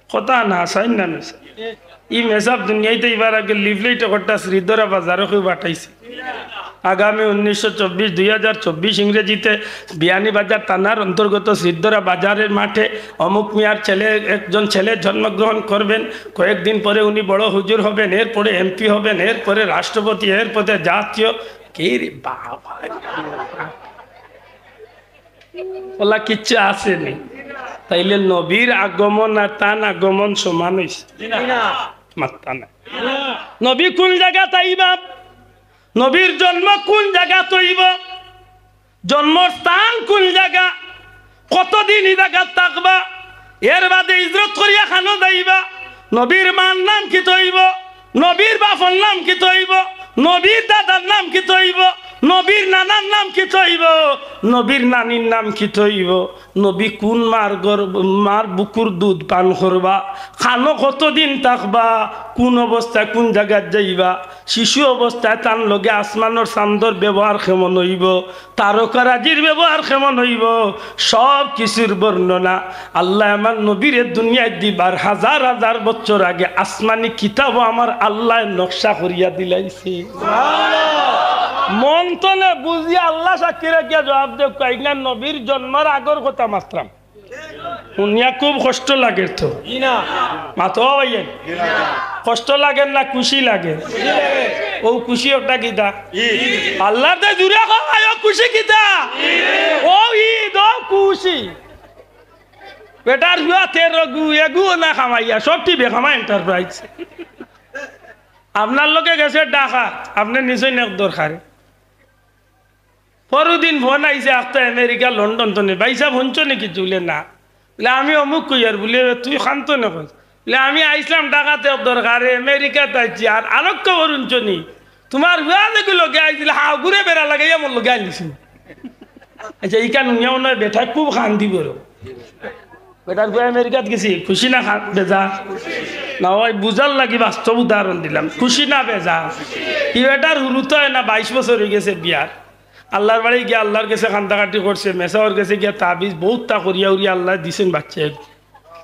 [SPEAKER 1] কথা না সাইন না মেসাব ই মেসাব দুনিয়াতে এবার আগে লিফলেট একটা শ্রীধরা বাজারও কেউ পাঠাইছে। আগামী 1924 ইংরেজিতে বিয়ানীবাজার থানার অন্তর্গত শ্রীধরা বাজারের মাঠে অমুক মিয়ার একজন ছেলে জন্মগ্রহণ করবেন, কয়েকদিন পরে উনি বড় হুজুর হবেন, এরপরে এমপি হবেন, এরপরে রাষ্ট্রপতি, এরপরে জাতীয় কি রে বাবা ওলা কিচ্ছু আসেনি। তাইলে নবীর আগমন আর তান আগমন সমান হয়েছে মাত্তা না। নবী কোন জায়গা তাইবা, নবীর জন্ম কোন জায়গা তৈব, জন্মস্থান কোন জায়গা, কতদিন এই জায়গা থাকবা, এর বাদে ইজরত করিয়া খানো যাইবা, নবীর মার নাম কি তৈব, নবীর বাপর নাম কি তৈব, নবীর দাদার নাম কি তৈব, নবীর নানার নাম কি তৈব, নবীর নানির নাম কি তৈব, নবী কোন মার বুকুর দুধ পান করবা, খানো কতদিন থাকবা, কোন অবস্থায় কোন জায়গায় যাইবা, শিশু অবস্থায় তার লগে আসমানোর চান্দর ব্যবহার কেমন হইব, তারকারাজির ব্যবহার কেমন হইব, সব কিছুর বর্ণনা আল্লাহ আমার নবীরে দুনিয়ায় দিবার 1000 বছর আগে আসমানি কিতাব আমার আল্লাহ নকশা করিয়া দিলাইছে। মন তো না বুঝিয়া আল্লাহ সাক্ষী রেখে জবাব দেব কয়েকটা নবীর জন্মের আগর কথা মাত্রাম শুনিয়া খুব কষ্ট লাগে। তো মাথো ভাইয়েন কষ্ট লাগে না খুশি লাগে? ও খুশি ওটা কিতা আল্লাহ জুড়ে খুশি কিতা ও ঈদ ও খুশি বেটার হুয়া 13 গু এগু না খামাইয়া সব টিভি খামা এন্টারপ্রাইজ আপনার লোকে গেছে ডাকা, আপনি নিশ্চয়ই নেক দরকার। পরদিন ফোন আইসে একটা আমেরিকা লন্ডন তো নেই, ভাইসা শুনছো নাকি? বলে না। বলে আমি অমুক কই আর বলে তুই শান্ত না কর। বলে আমি আইসলাম ডাকাতে দরকারে, আমেরিকাতে আইছি আর আলোক খবর শুনছো নি? তোমার বিয়া দেখি লোকে আইছিল, হা ঘুরে বেড়া লাগে আমার লোকে আইলিছি। আচ্ছা এই কান উনিয়াও নয় বেটা খুব শান্তি করো। বেটার বই আমেরিকাত গেছি, খুশি না বেজা? না ওই বুঝার লাগি বাস্তব উদাহরণ দিলাম, খুশি না বেজা? কি বেটার হুরুত হয় না, 22 বছর হয়ে গেছে বিয়ার। আল্লাহর বাড়ি গিয়ে আল্লাহর কাছে কান্দাকাটি করছে, মেসাওয়ার কাছে গিয়ে তাবিজ বহুত তা করিয়া উড়িয়া আল্লাহ দিছেন বাচ্চা।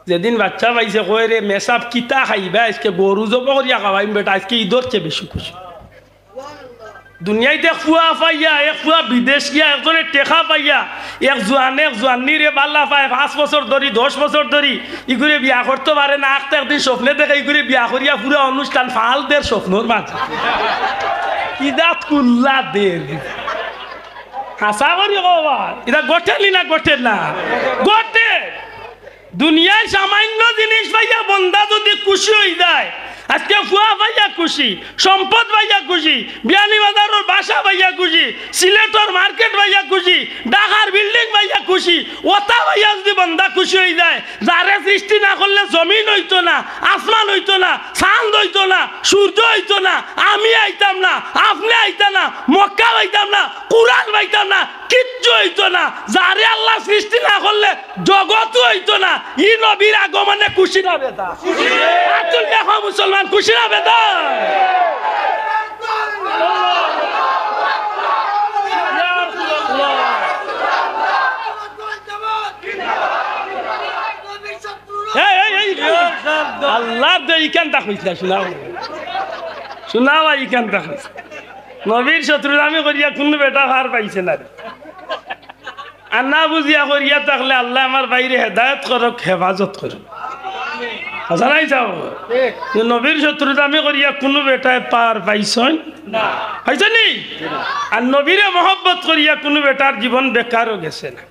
[SPEAKER 1] যেদিন বাচ্চা পাইছে কয়ে রে মেসাব কিতা খাইবা আজকে, গরু জব করিয়া খাওয়াইম বেটা, আজকে ঈদর চেয়ে বেশি খুশি। দুনিয়াইতে খুয়া পাইয়া, এক খুয়া বিদেশ গিয়া একজনে টেকা পাইয়া, এক জোয়ানি রে বাল্লা পায় 5 বছর ধরি 10 বছর ধরি ই করে বিয়া করতে পারে না। একটা একদিন স্বপ্নে দেখে ই করে বিয়া করিয়া পুরো অনুষ্ঠান ফাল দের স্বপ্নর মাঝে কি দাঁত কুল্লা দের হাসা করি কবা এটা গঠেলি না গঠে না গঠে। দুনিয়ায় সামান্য জিনিস পাইয়া বন্দা যদি খুশি হয়ে যায়, আজকে ফুয়া ভাইয়া খুশি, সম্পদ ভাইয়া খুশি, বিয়ানীবাজারের বাসা ভাইয়া খুশি, সিলেটর মার্কেট ভাইয়া খুশি, ঢাকার বিল্ডিং ভাইয়া খুশি, ওটা ভাইয়া যদি বন্দা খুশি হয়ে যায়, যারে সৃষ্টি না করলে জমিন হইতো না, আসমান হইতো না, চাঁদ হইতো না, সূর্য হইতো না, আমি আইতাম না, আপনি আইতাম না, মক্কা পাইতাম না, কুরআন পাইতাম না, কিচ্ছু হইতো না। যারে আল্লাহ সৃষ্টি না করলে জগৎ হইতো না। ই নবীর আগমনে খুশি না বেটা? আতুল দেখো মুসলমান খুশি না বেটা? আল্লাহ ইকান তাকইছ শোনাও শোনাও ইকান তাকইছ। নবীর শত্রু আমি করিয়া কোনো বেটা হার পাইছে না। আর না বুঝিয়া করিয়া থাকলে আল্লাহ আমার বাইরে হেদায়ত করক, হেফাজত করুক। আচ্ছা নাই যাও নবীর শত্রুতা আমি করিয়া কোনো বেটায় পার পাইছই না, পাইছে নি? আর নবীরে মহব্বত করিয়া কোনো বেটার জীবন বেকারও গেছে না।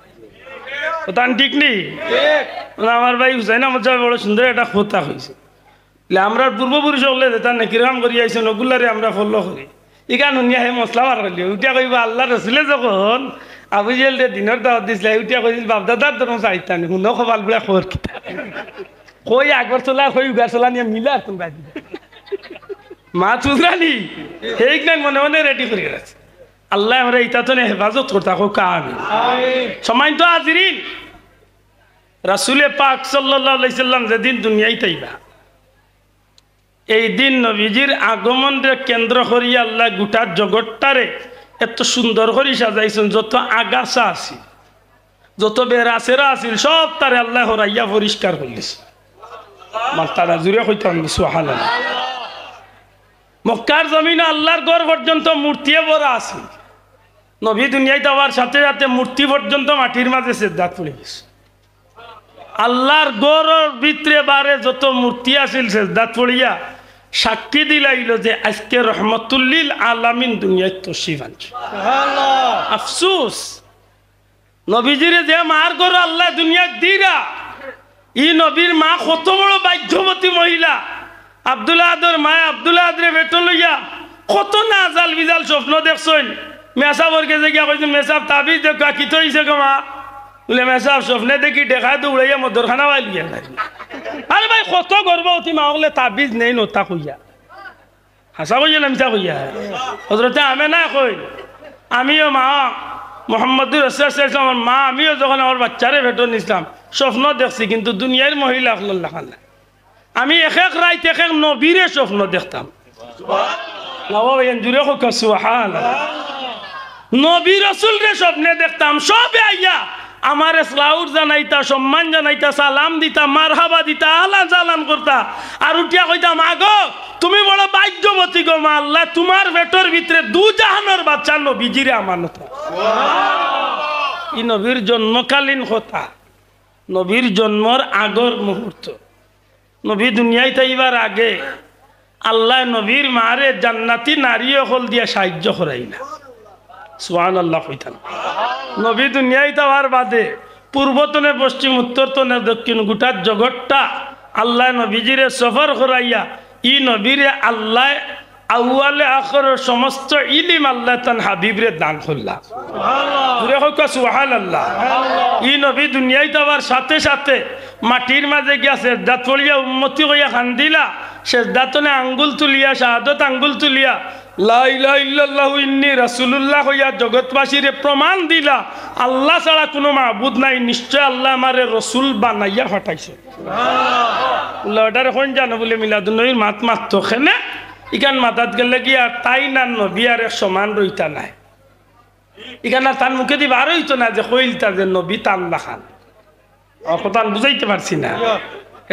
[SPEAKER 1] ওটা ঠিক নেই? আমার ভাই হুসাইন আহমদ সাহেব বড় সুন্দর একটা কথা হয়েছে। আমরা পূর্বপুরুষ হলে যেটা নেকিরাম করি আইসে নগুলারে আমরা ফলো করি। ইকান শুনিয়া হে মশলা বার করলি উঠিয়া কইবা আল্লাহ রসুলে যখন আবু জেল দিনের দাওয়াত দিছিলে উঠিয়া কইছিল বাপদাদার ধরুন চাইতানি শুনো খবাল বুড়া খবর কিতা কই আগর চলা কই উগার চলা নিয়ে মিলা তুমি বাজি মা চুজরানি সেই নাই মনে মনে রেডি করে আছে। আল্লাহ আমরা ইটা তো হেফাজত করতে হোক আমি সময় তো হাজিরিন। রাসূলে পাক সাল্লাল্লাহু আলাইহি সাল্লাম যেদিন দুনিয়ায় তাইবা, এই দিন নবীজির আগমনকে কেন্দ্র করিয়া আল্লাহ গোটা জগৎটারে এত সুন্দর করে সাজাইছেন। যত আগাছা আছিল, যত বেড়াচেরা আছিল, সব তারে আল্লাহ হরাইয়া পরিষ্কার করিয়েছে। মাতারা জুড়ে কইতাম সুবহানাল্লাহ। মক্কার জমিনে আল্লাহর ঘর পর্যন্ত মূর্তিয়ে ভরা আছে। নবী দুনিয়ায় যাওয়ার সাথে সাথে মূর্তি পর্যন্ত মাটির মাঝে সেজদাত পড়ে গেছে। আল্লাহর গড়ের ভিতরে বারে যত মূর্তি আছিল সেজদাত পড়িয়া সাক্ষী দিলাইল যে আজকে রহমতুল্লিল আলামিন দুনিয়ায় তশরিফ আনছে। আফসোস নবীজিরে যে মার গড় আল্লাহ দুনিয়া দিরা, ই নবীর মা কত বড় বাধ্যবতী মহিলা। আব্দুল্লাহ আদর মায় আব্দুল্লাহ আদরে বেটো লইয়া কত না জাল বিজাল স্বপ্ন দেখছেন। মেসাবর কাছে গিয়া কইছেন মেসাব তাবিজ দেখা কি তো হইছে গো মা? বলে মেসাব স্বপ্নে দেখি দেখা দৌড়াইয়া মদরখানা বাইল গিয়া। আরে ভাই কত গর্ভবতী মা হলে তাবিজ নেই নতা কইয়া হাসা কইয়া নামছা কইয়া হজরতে আমি না কই আমিও মা মোহাম্মদুর রাসূলুল্লাহ আমার মা আমিও যখন আমার বাচ্চারে ভেটো নিছিলাম স্বপ্ন দেখছি, কিন্তু দুনিয়ার মহিলা লেখা নাই। আমি এক এক রাইতে এক এক নবীরে স্বপ্ন দেখতাম। জুড়ে হোক সুবহানাল্লাহ। নবী রাসূল রে স্বপ্নে দেখতাম, সবে আইয়া আমার ইসলাউর জানাইতা, সম্মান জানাইতা, সালাম দিতা, মারহাবা দিতা, আলান জালান করতা। আর উঠিয়া কইতাম আগো তুমি বড় ভাগ্যবতী গো মা, আল্লাহ তোমার পেটের ভিতরে দু জাহানের বাচ্চা নবীজিরে আমানত। ই নবীর জন্মকালীন কথা, নবীর জন্মর আগর মুহূর্ত। নবী দুনিয়ায় তাইবার আগে আল্লাহ নবীর মারে জান্নাতি নারী হল দিয়া সাহায্য করাই না। সুবহানাল্লাহ কইতাম। নবী দুনিয়ায় যাওয়ার বাদে পূর্বতনে পশ্চিম উত্তরতনে দক্ষিণ গোটা জগৎটা আল্লাহ নবীজিরে সফর করাইয়া ই নবীরে আল্লাহ আউয়ালে আখর সমস্ত ইলিম আল্লাহ তান হাবিবরে দান করলা সুবহানাল্লাহ। ই নবী দুনিয়ায় যাওয়ার সাথে সাথে মাটির মাঝে গিয়া সেজদা তলিয়া উম্মতি হইয়া খান্দিলা, সেজদা তলে আঙ্গুল তুলিয়া শাহাদত আঙ্গুল তুলিয়া লা ইলাহা ইল্লাল্লাহু ইন্নী রাসূলুল্লাহ হইয়া জগৎবাসীরে প্রমাণ দিলা আল্লাহ ছাড়া কোনো মাবুদ নাই, নিশ্চয় আল্লাহ আমারে রসুল বানাইয়া পাঠাইছে। ওটার এখন জানো বলে মিলাদুন নবীর মাত মাত্র খেনে ইখান মাতাত গেলে গিয়া তাই না নবী আর সমান রইতা নাই, ইখানে তার মুখে দিয়ে বার হইতো না যে কইলতা যে নবী তান না খান, কথা বুঝাইতে পারছি না।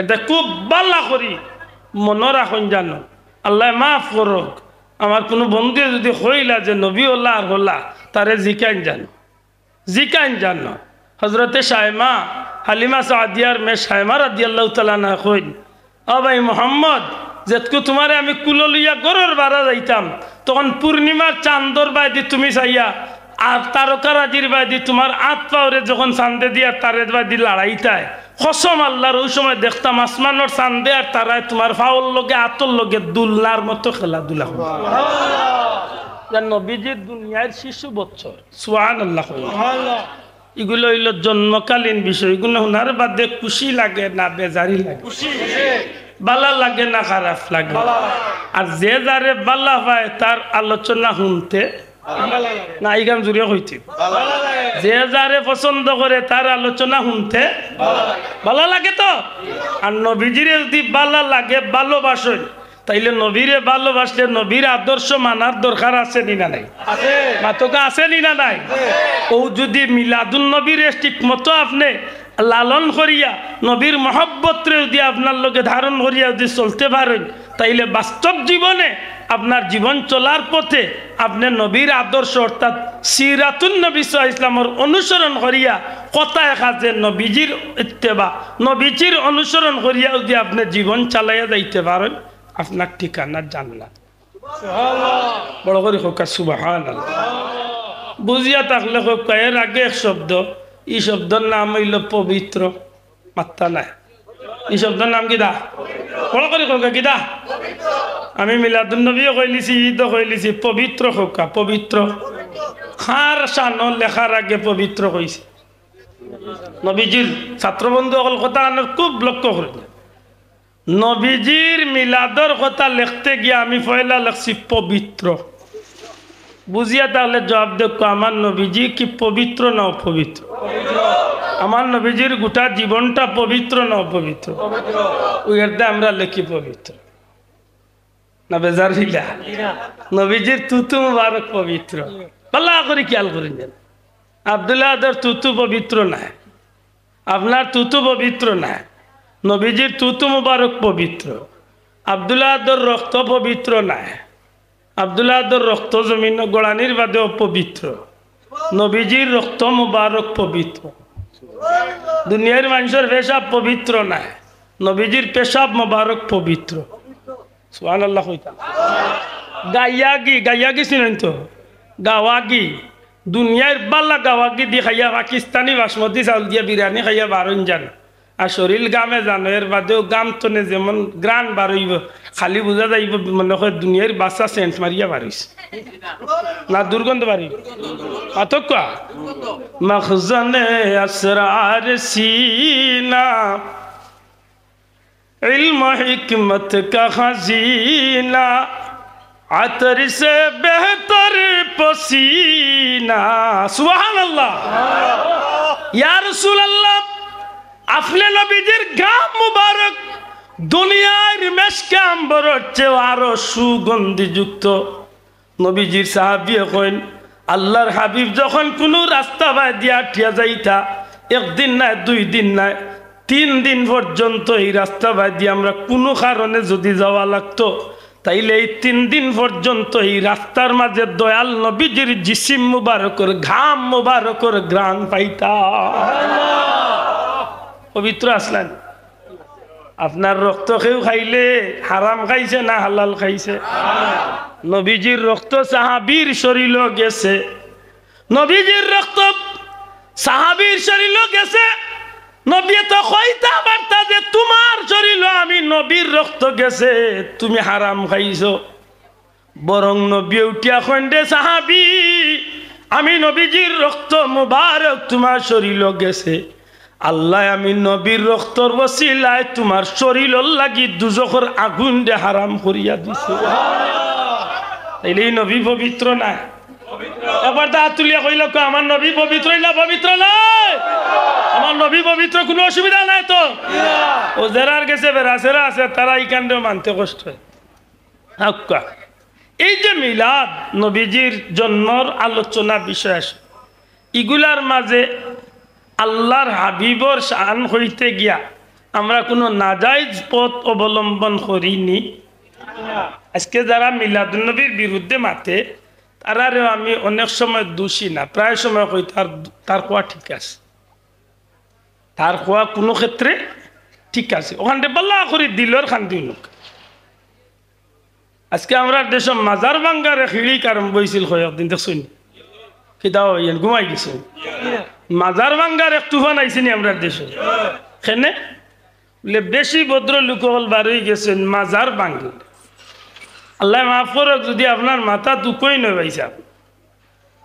[SPEAKER 1] এটা খুব বাল্লা করি মনে রাখুন জানো, আল্লাহ মাফ করুক। আমার কোনো বন্ধু যদি হইলা যে নবী ওল্লা আর হল্লা তারে জিকাইন জানো। হজরতে শায়মা হালিমা সাদিয়ার মে শায়মা রাদিয়াল্লাহু তাআলা না কইন, ও ভাই মোহাম্মদ যেতকু তোমারে আমি কুলো লইয়া গরর বাড়া যাইতাম, তখন পূর্ণিমার চান্দর বাইদি তুমি চাইয়া আর তারকারাজির বাইদি তোমার আত পাওরে যখন চান্দে দিয়া তারে বাইদি লড়াইতায়, কসম আল্লাহর ওই সময় দেখতাম আসমানোর চান্দে আর তারায় তোমার ফাউল লগে আতর লগে দুলনার মতো খেলাধুলা নবীজির দুনিয়ার শিশু বছর। সুবহানাল্লাহ। এগুলো হইল জন্মকালীন বিষয়, এগুলো শোনার বাদে খুশি লাগে না বেজারি লাগে, বালা লাগে না খারাপ লাগে। আর যে যারে বালা পায় তার আলোচনা শুনতে না ইগান জুড়ে হইতে, যে যারে পছন্দ করে তার আলোচনা শুনতে ভালো লাগে। তো আর নবীজিরে যদি ভালো লাগে ভালোবাসেন তাইলে নবীরে ভালোবাসলে নবীর আদর্শ মানার দরকার আছে নি না নাই? মাতকা আছে নি না নাই? ও যদি মিলাদুন নবীর ঠিক মতো আপনি লালন করিয়া নবীর মহব্বতরে যদি আপনার লোকে ধারণ করিয়া যদি চলতে পারেন তাইলে বাস্তব জীবনে আপনার জীবন চলার পথে আপনি নবীর আদর্শ অর্থাৎ সিরাতুন নবী সাল্লাল্লাহু আলাইহি ওয়াসাল্লামের অনুসরণ করিয়া কথায় কাজে নবীজির ইত্তেবা নবীজির অনুসরণ করিয়া যদি আপনি জীবন চালাইয়া যাইতে পারেন আপনার ঠিকানা জান্নাত। বড় করে হোক সুবহানাল্লাহ। বুঝিয়া থাকলে হোক এর আগে এক শব্দ, এই শব্দের নাম হইল পবিত্র। মাত্রা নাই, এই শব্দের নাম কিদা? বড় করে হোক কিদা? আমি মিলাদুন নবীও কইলিছি, ঈদও কইলিছি, পবিত্র হোকা। পবিত্র খার শানো লেখার আগে পবিত্র কইছে। নবীজির ছাত্রবন্ধু সকল কথা খুব লক্ষ্য করবে। নবীজির মিলাদর কথা লিখতে গিয়ে আমি পয়লা লিখছি পবিত্র। বুঝিয়া তাহলে জবাব দেখো, আমার নবীজি কি পবিত্র না অপবিত্র? আমার নবীজির গোটা জীবনটা পবিত্র না অপবিত্র? ওইটা আমরা লিখি পবিত্র না বেজার হইলা? নবীজির তুতু মুবারক পবিত্র। ভালো করে খেয়াল করেন, আব্দুল্লাহ আদর তুতু পবিত্র নাই, আপনার তুতু পবিত্র নাই। নবীজির তুতু মুবারক পবিত্র। আব্দুল্লাহ আদর রক্ত পবিত্র নাই, আব্দুল্লাহ আদর রক্ত জমিন গোড়ানির বাদেও পবিত্র। নবীজির রক্ত মুবারক পবিত্র। দুনিয়ার মানুষের পেশাব পবিত্র নাই, নবীজির পেশাব মুবারক পবিত্র। সুবহানাল্লাহ। গাইয়াগি চিনেন তো? গাওয়াগি দুনিয়ার বাল্লা গাওয়াগি দিয়ে খাইয়া পাকিস্তানি বাসমতি চাউল দিয়ে বিরিয়ানি খাইয়া বারণ যান আর শরীর গামে জানো। এর বাদেও গাম তনে যেমন গ্রান বারইব, খালি বোঝা যাইব মনে হয় দুনিয়ার বাচ্চা সেন্ট মারিয়া বারিস না দুর্গন্ধ বাড়ি পাতকা মখজনে আসরার সিনা इल्म हिकमत का खजीना अतर से बेहतर पसीना। सुभान अल्लाह। या रसूल अल्लाह अपने नबीजिर गाम मुबारक दुनियार मेशके आम्बरेर चेয়ে আরো সুগন্ধিযুক্ত। নবীজির সাহাবী কইন আল্লাহর হাবিব যখন কোনো রাস্তা বাই দিয়া ঠিয়া যাইতা, একদিন না দুই দিন না 3 দিন পর্যন্ত এই রাস্তা বাই দিয়ে আমরা কোনো কারণে যদি যাওয়া লাগতো তাইলে এই 3 দিন পর্যন্ত এই রাস্তার মাঝে দয়াল নবীজির জিসিম মুবারকের ঘাম মুবারকের গ্রাণ পাইতা। পবিত্র আসলেন। আপনার রক্ত কেউ খাইলে হারাম খাইছে না হালাল খাইছে? নবীজির রক্ত সাহাবীর শরীরে গেছে, নবীজির রক্ত সাহাবীর শরীরে গেছে। নবী তো কইতা পারতা যে তোমার শরীরে আমি নবীর রক্ত গেছে, তুমি হারাম খাইছো। বরং নবী উঠিয়া খন্ডে সাহাবি আমি নবীজির রক্ত মুবারক তোমার শরীর গেছে আল্লাহ আমি নবীর রক্তর ওসিলায় তোমার শরীর লাগি দুজখর আগুন দে হারাম করিয়া দিছে তাইলে এই নবী পবিত্র না একবার দাঁত তুলিয়া কইল আমার নবী পবিত্র না পবিত্র নয় আমার নবী পবিত্র কোনো অসুবিধা নাই তো ও যারার গেছে বেড়াছেরা আছে তারা এই কাণ্ডেও মানতে কষ্ট হয় এই যে মিলাদ নবীজির জন্মর আলোচনা বিষয় আসে এগুলার মাঝে আল্লাহর হাবিবর শান হইতে গিয়া আমরা কোনো নাজাইজ পথ অবলম্বন করিনি আজকে যারা মিলাদুন্নবীর বিরুদ্ধে মাতে তারারেও আমি অনেক সময় দোষী না প্রায় সময় কই তার কোয়া ঠিক আছে তার কোয়া কোনো ক্ষেত্রে ঠিক আছে ওখানে পাল্লা করে দিলর খান্তি লোক আজকে আমরা দেশ মাজার ভাঙ্গারে খিড়ি কারণ বইছিল কয়েকদিন দেখছি কিতাও ঘুমাই গেছে মাজার ভাঙ্গার এক তুফান আইসিনি আমরা দেশে খেনে বলে বেশি ভদ্র লোক হল বারই গেছেন মাজার ভাঙ্গি আল্লাহ মাফ করক যদি আপনার মাথা দুকই নয় পাইছে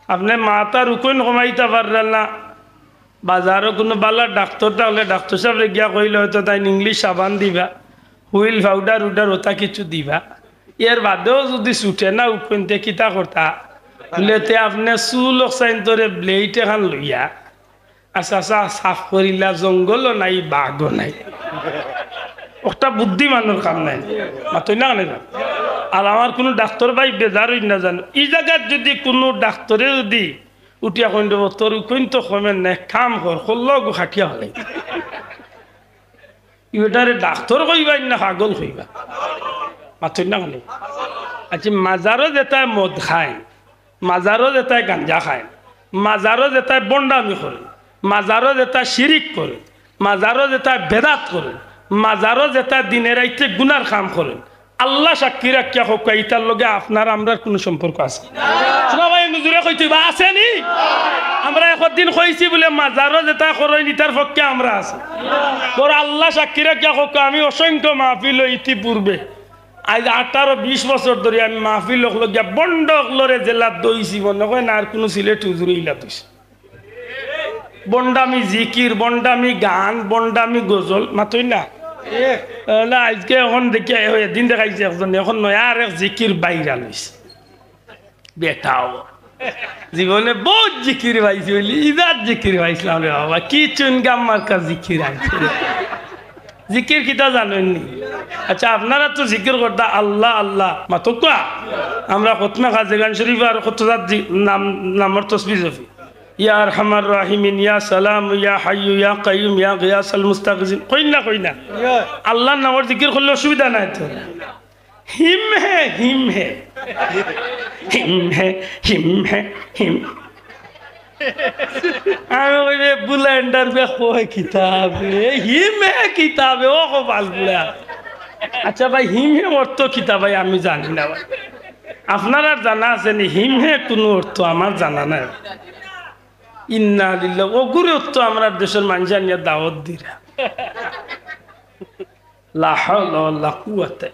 [SPEAKER 1] আপনি মাথার উকইন কমাইতে পারলেন না বাজারও কোনো বালা ডাক্তার তাহলে ডাক্তার সাহেব গিয়া কইলে হয়তো তাই ইংলিশ সাবান দিবা হুইল পাউডার উডার ওটা কিছু দিবা এর বাদেও যদি ছুটে না উপনতে কিতা করতা বলেতে আপনি চুল চাইন তোরে ব্লেড এখন লইয়া আচ্ছা আচ্ছা সাফ করিলা জঙ্গলও নাই বাঘও নাই একটা বুদ্ধিমানের কাম নাই মাতই না না আর আমার কোনো ডাক্তার ভাই বেজারই না জানো এই জায়গার যদি কোনো ডাক্তারে যদি উঠিয়া কইন দেব তোর কইন তো কমেন না কাম কর করল গো খাটিয়া হলে এটারে ডাক্তার কইবাই না পাগল কইবা মাতই না কেন আচ্ছা মাজারও যেটায় মদ খায় মাজারও যেটায় গাঞ্জা খায় মাজারও যেটায় বন্ডামি করে মাজারও যেটায় শিরিক করে মাজারও যেটায় বেদাত করে মাজারও যেটা দিনের রাইতে গুনার কাম করে আল্লাহ সাক্ষী রাখিয়া হোক ইটার লগে আপনার আমরা কোনো সম্পর্ক আছে শোনা ভাই নুজুরে কইতে বা আছে নি আমরা একদিন কইছি বলে মাজারও যেটা করই নিতার পক্ষে আমরা আছি তোর আল্লাহ সাক্ষী রাখিয়া হোক আমি অসংখ্য মাহফিল ইতিপূর্বে আজ 18-20 বছর ধরে আমি মাহফিল লগিয়া বন্ড লরে জেলা দইছি মনে হয় না আর কোনো সিলেট হুজুরে ইলা দইছি বন্ডামি জিকির বন্ডামি গান বন্ডামি গজল মাতই না আজকে এখন দেখি দিন দেখাইছে একজন এখন নয় আর এক জিকির বাইরা লইছে বেটাও জীবনে বহুত জিকির পাইছি বলি ইদার জিকির পাইছিলাম রে বাবা কি চুনগাম মার্কা জিকির আইছে জিকির কিতা জানেননি আচ্ছা আপনারা তো জিকির করতা আল্লাহ আল্লাহ মাতকা আমরা খতমে খাজে গান শরীফ আর কতজাত নামর তসবিহ জফি ইয়া আরহামার রাহিমিন ইয়া সালাম ইয়া হাইয়ু ইয়া কাইয়ুম ইয়া গিয়াসাল মুস্তাগিজিন কইনা আল্লাহর নামের জিকির করলে অসুবিধা নাই তো হিম হে হিম হে হিম হে হিম হে হিম আমি ওই বুলেন্ডার বে কয় কিতাবে হিম হে কিতাবে ও কপাল বুলা আচ্ছা ভাই হিম হে অর্থ কিতাব ভাই আমি জানি না ভাই আপনারা জানা আছে নি হিম হে কোনো অর্থ আমার জানা নাই ইন্না লিল্লাহ ওগুরে তো আমরা দেশের মানুষ নিয়ে দাওয়াত দিরা লা হাওলা ওয়ালা কুওয়াতা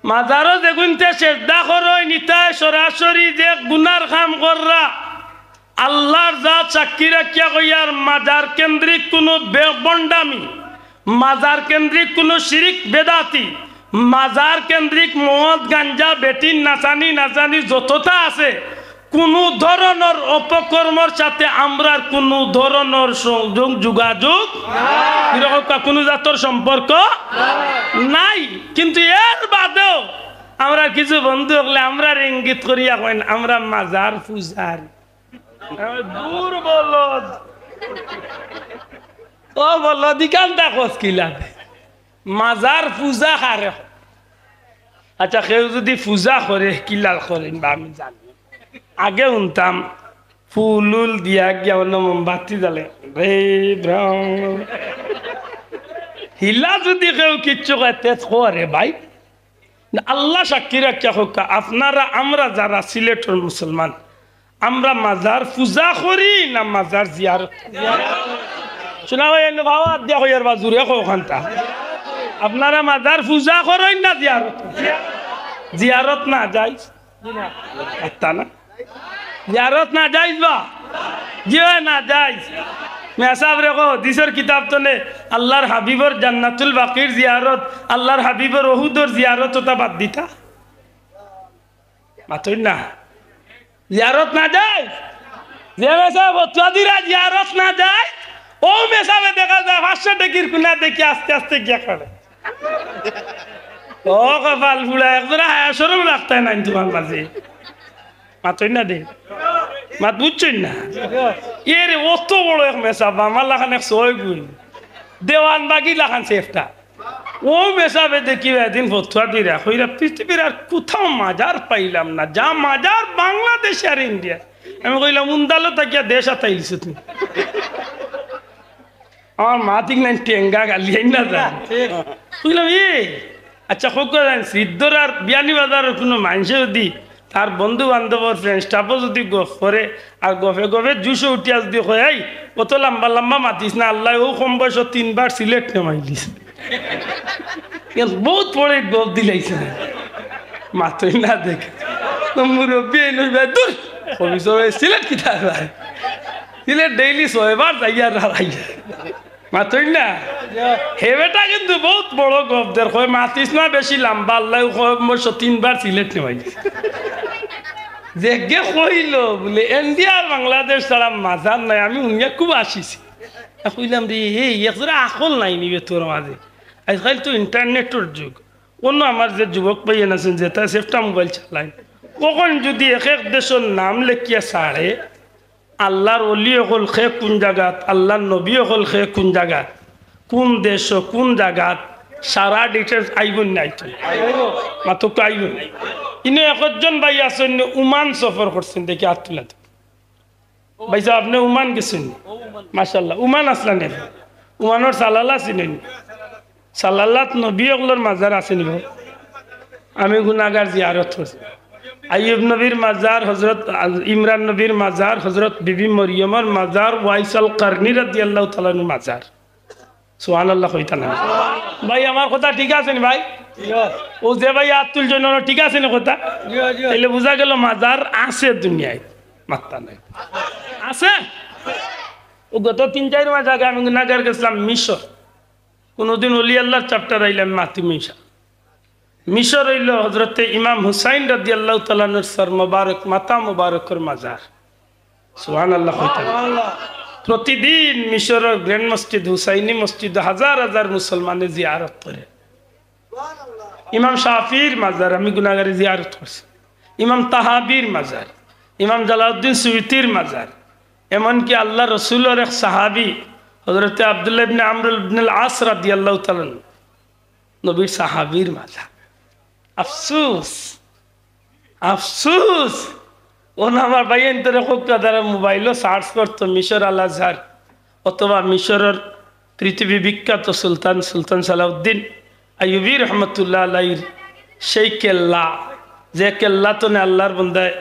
[SPEAKER 1] মাজারও যেগুনতে সেজদা করই নিতায় সরাসরি যে গুনার কাম কররা আল্লাহর জাত সাক্ষী রাখিয়া কইয়ার মাজার কেন্দ্রিক কোনো বন্ডামি মাজার কেন্দ্রিক কোনো শিরিক বেদাতি মাজার কেন্দ্রিক মদ গাঞ্জা বেটিন নাচানি যতটা আছে কোনো ধরনের অপকর্মর সাথে আমরা কোনো ধরনের সংযোগ যোগাযোগ কোনো জাতর সম্পর্ক নাই কিন্তু এর বাদেও আমরা কিছু বন্ধু হলে আমরা ইঙ্গিত করিয়া কইন আমরা মাজার পূজার দূর বলদ ও বলদ দিকানটা খোঁজ কিলা মাজার পূজা কারে আচ্ছা কেউ যদি পূজা করে কিলাল করেন বা আমি জানি আগে শুনতাম ফুল দিয়া গিয়া মোমবাতি জ্বালে রে হিলা যদি কেউ কিচ্ছু করে ভাই আল্লাহ সাক্ষী রাখিয়া হোক আপনারা আমরা যারা সিলেটের মুসলমান আমরা মাজার পূজা করি না মাজার জিয়ারত শোনা ভাই ভাবা দিয়া হইয়ার বা জুড়ে কোখানটা আপনারা মাজার পূজা করেন না জিয়ারত জিয়ারত না যাই তা না জিয়ারত না যাইজ বা জিও না যাইজ মেসাব রেখো দিসর কিতাব তো নে আল্লাহর হাবিবর জান্নাতুল বাকির জিয়ারত আল্লাহর হাবিবর ওহুদর জিয়ারত ওটা বাদ দিতা মাতই না জিয়ারত না যায় যে মেসাব অত্যাদিরা জিয়ারত না যায় ও মেসাবে দেখা যায় 500 টাকির কুনা দেখি আস্তে আস্তে গিয়া করে ও কপাল ফুলা একজোড়া হায়া সরম রাখতাই নাই তোমার মাঝে মাতই না দে মাত বুঝছই না এর অত বড় এক মেসাব আমার লাখান 100 গুণ দেওয়ান বাগি লাখান সেফটা ও মেসাবে দেখি এদিন ফতুয়া দিরা হইরা পৃথিবীর আর কোথাও মাজার পাইলাম না যা মাজার বাংলাদেশ আর ইন্ডিয়া আমি কইলাম উন্দালো তাকিয়া দেশ আতাইলিস তুমি আমার মা ঠিক নাই টেঙ্গা গালিয়াই না যায় বুঝলাম আচ্ছা হোক সিদ্ধর আর বিয়ানি বাজারের কোনো মানুষে যদি তার বন্ধু বান্ধবর ফ্রেন্ড স্টাফও যদি গফ করে আর গফে গফে জুসে উঠিয়া যদি হয় কত লম্বা লম্বা মাতিস না আল্লাহ ও কম বয়স 3 বার সিলেট নেমাইলিস বহুত পড়ে গপ দিলাইছে মাতই না দেখ মুরব্বী দূর সিলেট কি ভাই সিলেট ডেইলি 6 বার যাইয়া রাইয়া মাতই না হে বেটা কিন্তু বহুত বড় গপ দের কয় মাতিস না বেশি লম্বা আল্লাহ 3 বার সিলেট নেমাইলিস যে গে কইল বলে ইন্ডিয়া আর বাংলাদেশ ছাড়া মাজার নাই আমি উনিয়া খুব আসিছি কইলাম রে এই একজোড়া আকল নাই নিবে তোর মাঝে আজকাল তো ইন্টারনেটের যুগ অন্য আমার যে যুবক পাইয়েন আছেন যে তার সেফটা মোবাইল চালায় কখন যদি এক এক দেশের নাম লেখিয়া ছাড়ে আল্লাহর অলি হল খে কোন জায়গাত আল্লাহর নবী হল খে কোন জায়গাত কোন দেশ কোন জায়গাত সারা ডিটেলস আইবন নাই তো মাত্র আইবন ইনে একজন ভাই আছেন উমান সফর করছেন দেখি আত্মুল্লাহ ভাই সাহেব আপনি উমান গেছেন মাশাআল্লাহ উমান আসলেন উমানোর সালাল্লাহ চিনেন সালাল্লাত নবী ওগুলোর মাজার আছে নিব আমি গুনাহগার জিয়ারত করছি আইয়ুব নবীর মাজার হযরত ইমরান নবীর মাজার হযরত বিবি মরিয়মের মাজার ওয়াইসাল কারনি রাদিয়াল্লাহু তাআলার মাজার সুবহানাল্লাহ কইতা না ভাই আমার কথা ঠিক আছে নি ভাই ও যে ভাই আতুল জন্য ঠিক আছে না কথা তাইলে বুঝা গেল মাজার আছে দুনিয়ায় মাত্তা নাই আছে ও গত 3-4 মাস আগে আমি গুনাহগার গেছিলাম মিশর কোনদিন ওলি আল্লাহর চ্যাপ্টার আইলাম মাতি মিশর হইল হজরতে ইমাম হুসাইন রাদিয়াল্লাহু তাআলার সর মুবারক মাতা মুবারকের মাজার সুবহানাল্লাহ প্রতিদিন মিশরের গ্র্যান্ড মসজিদ হুসাইনি মসজিদ হাজার হাজার মুসলমানে জিয়ারত করে ইমাম শাফির মাজার আমি গুনাহগারে জিয়ারত করছি ইমাম তাহাবির মাজার ইমাম জালালউদ্দিন সুয়ুতির মাজার এমনকি আল্লাহ রসুলের এক সাহাবি হযরতে আব্দুল্লাহ ইবনে আমর ইবনে আল আস রাদিয়াল্লাহু তাআলা নবীর সাহাবীর মাজার আফসোস আফসোস ও আমার ভাই এন্তরে খুব দ্বারা মোবাইলও সার্চ করতো মিশর আল আজহার অথবা মিশরের পৃথিবী বিখ্যাত সুলতান সালাউদ্দিন আইয়ুবী রহমতুল্লাহ আলাইহির সেই কেল্লা যে কেল্লা তো আল্লাহর বান্দায়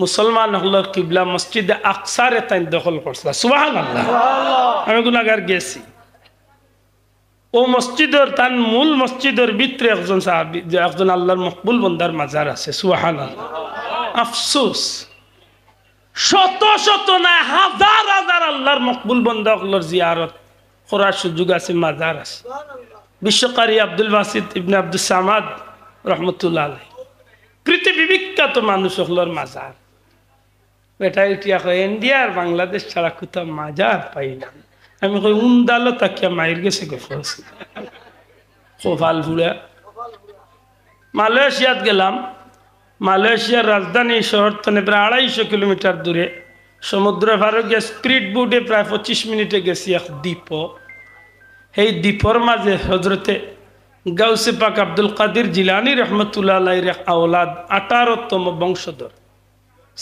[SPEAKER 1] মুসলমান হলোর কিবলা মসজিদে আকসারে তাই দখল করছে সুবহানাল্লাহ আমি গুনাহগার গেছি ও মসজিদের তার মূল মসজিদের ভিতরে একজন সাহাবী যে একজন আল্লাহর মকবুল বান্দার মাজার আছে সুবহানাল্লাহ আফসোস শত শত না হাজার হাজার আল্লাহর মকবুল বান্দা হলোর জিয়ারত করার সুযোগ আছে মাজার আছে বিশ্বকারী আব্দুল বাসিত ইবনে আব্দুস সামাদ রহমতুল্লাহ আলাইহি পৃথিবী বিখ্যাত মানুষ হলোর মাজার বেটা ইটিয়া ইন্ডিয়া আর বাংলাদেশ ছাড়া কোথাও মাজার পাইলাম আমি কই উন্দালো তাকিয়া মাইর গেছে গফস খোফাল ভুড়া মালয়েশিয়াত গেলাম মালয়েশিয়ার রাজধানী শহর থেকে প্রায় 250 কিলোমিটার দূরে সমুদ্র পারে গিয়ে স্পিড বোটে প্রায় 25 মিনিটে গেছি এক দ্বীপ সেই দ্বীপর মাঝে হজরতে গাউসে পাক আব্দুল কাদির জিলানী রহমতুল্লাহ আলাইহির আওলাদ 18তম বংশধর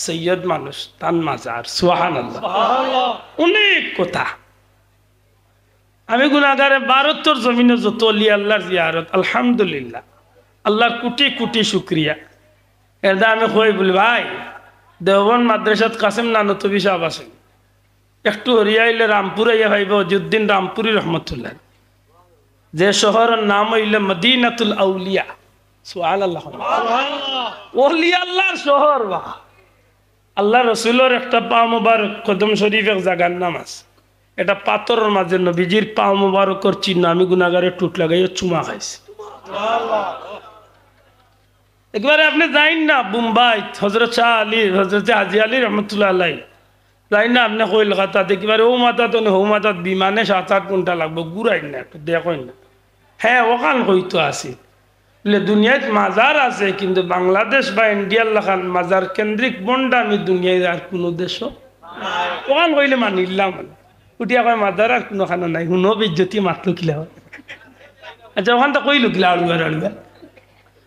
[SPEAKER 1] সৈয়দ মানুষ তান মাজার সুবহানাল্লাহ অনেক কথা আমি গুনাহগারে ভারতের জমিনে যত অলি আল্লাহর জিয়ারত আলহামদুলিল্লাহ আল্লাহর কোটি কোটি শুকরিয়া এটা আমি কই বলি ভাই দেওবন্দ মাদ্রাসাত কাসেম নানতবি সাহেব আছেন একটু হরিয়াইলে রামপুর আইয়া ভাইব অজুদ্দিন রামপুরি রহমতুল্লাহ যে শহরের নাম হইল মদিনাতুল আউলিয়া সুবহানাল্লাহ। ওলি আল্লাহর শহর বা আল্লাহ রসুলের একটা পা মুবারক কদম শরীফ এক জায়গার নাম আছে, এটা পাথরের মাঝে নবীজির পা মুবারকর চিহ্ন। আমি গুনাহগারের টুট লাগাইয়া চুমা খাইছি। একবারে আপনি যাইন না মুম্বাই হজরত শাহ আলী হজরত হাজি আলী রহমতুল্লাহ আলাই যাই না আপনি কলকাতা দেখবার ও মাথা তো হৌ মাথাত বিমানে 7-8 ঘন্টা লাগবে, ঘুরাই না একটু দেখেন না। হ্যাঁ ওখান হইতো আছে দুনিয়ায় মাজার আছে, কিন্তু বাংলাদেশ বা ইন্ডিয়ার লেখান মাজার কেন্দ্রিক বন্ডা আমি দুনিয়ায় আর কোনো দেশও ওখান কইলে মানিলাম উঠিয়া কয় মাজার আর কোনোখানে নাই, শুনো বেজ্জতি মাতলো কিলা হয়। আচ্ছা ওখান তো কইলো কিলা আড়ুয়ার আড়ুয়া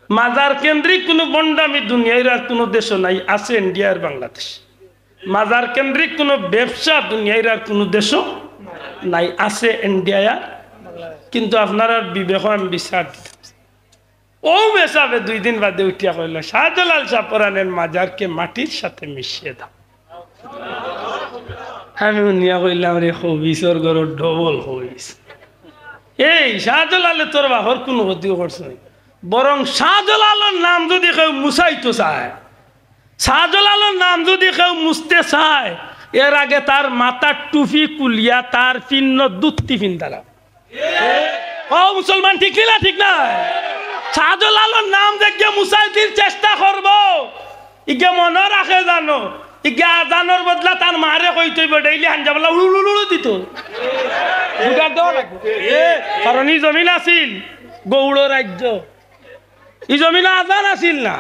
[SPEAKER 1] মাজার কেন্দ্রিক কোনো বন্ডা আমি দুনিয়ায় আর কোনো দেশও নাই, আছে ইন্ডিয়া আর বাংলাদেশ। মাজার কেন্দ্রিক কোনো ব্যবসা দুনিয়ার আর কোনো দেশও নাই, আছে ইন্ডিয়া। কিন্তু আপনার বিবেক আমি বিচার ও বেসাবে 2 দিন বাদে উঠিয়া কইল শাহজালাল শাহপরানের মাজারকে মাটির সাথে মিশিয়ে দাও। আমি উনিয়া কইলাম রে হবিসর ঘর ডবল হবিস। এই শাহজালালে তোর বাহর কোনো ক্ষতি করছে, বরং শাহজালালের নাম যদি কেউ মুছাইতে চায়, শাহজালালের নাম যদি কেউ মুছতে চায়, এর আগে তার মাথার টুপি কুলিয়া তার চিহ্ন দুত্তি ফিন্দারা। ও মুসলমান ঠিক না ঠিক না? শাহজালালের নাম দেখে মুছাইতির চেষ্টা করব, ইগে মনে রাখে জানো ইগে আজানোর বদলা তার মারে কইতে ডেইলি হাঞ্জাবলা উড়ুড়ু দিত, কারণ এই জমিন আছিল গৌড় রাজ্য, এই জমিন আজান আছিল না,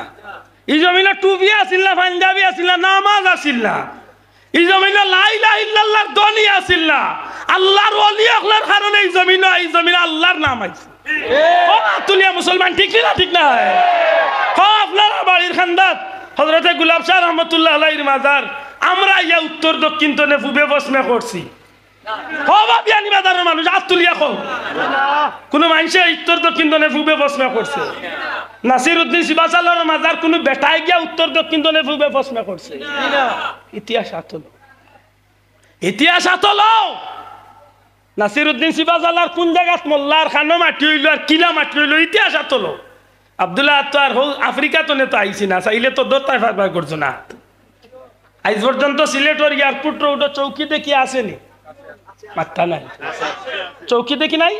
[SPEAKER 1] এই জমিনে টুপি আছিল না, পাঞ্জাবি আছিল না, নামাজ আছিল না, এই জমিনে লা ইলাহা ইল্লাল্লাহর ধ্বনি আছিল না, আল্লাহর ওলি হওয়ার কারণে এই জমিনে আল্লাহর নাম আছে। ও তুলিয়া মুসলমান ঠিক না ঠিক না? আপনারা বাড়ির খান্দাত হযরতে গুলাব শাহ রহমতুল্লাহ আলাইহির মাজার আমরা ইয়া উত্তর দক্ষিণ তনে পূবে পশ্চিমে করছি। ভাবিয়ানি বাজারের মানুষ হাত তুলিয়া কও কোনো মানুষে উত্তর দক্ষিণ তনে পূবে পশ্চিমে করছে? নাসিরউদ্দিন সিবাসালার মাজার কোনো বেটায় গিয়া উত্তর দক্ষিণ তনে পূবে পশ্চিমে করছে? ইতিহাস আতলো, ইতিহাস আতলো। নাসিরউদ্দিন সিবাসালার কোন জায়গাত মোল্লার খানো মাটি হইল আর কিলা মাটি হইল, ইতিহাস আতলো। আব্দুল্লাহ তো আর আফ্রিকা তো তো আইসি না, চাইলে তো দোতায় ফারবার করছো না। আজ পর্যন্ত সিলেটের এয়ারপোর্ট রোড চৌকি দেখি আসেনি? মাথা নাই, চৌকি দেখি নাই?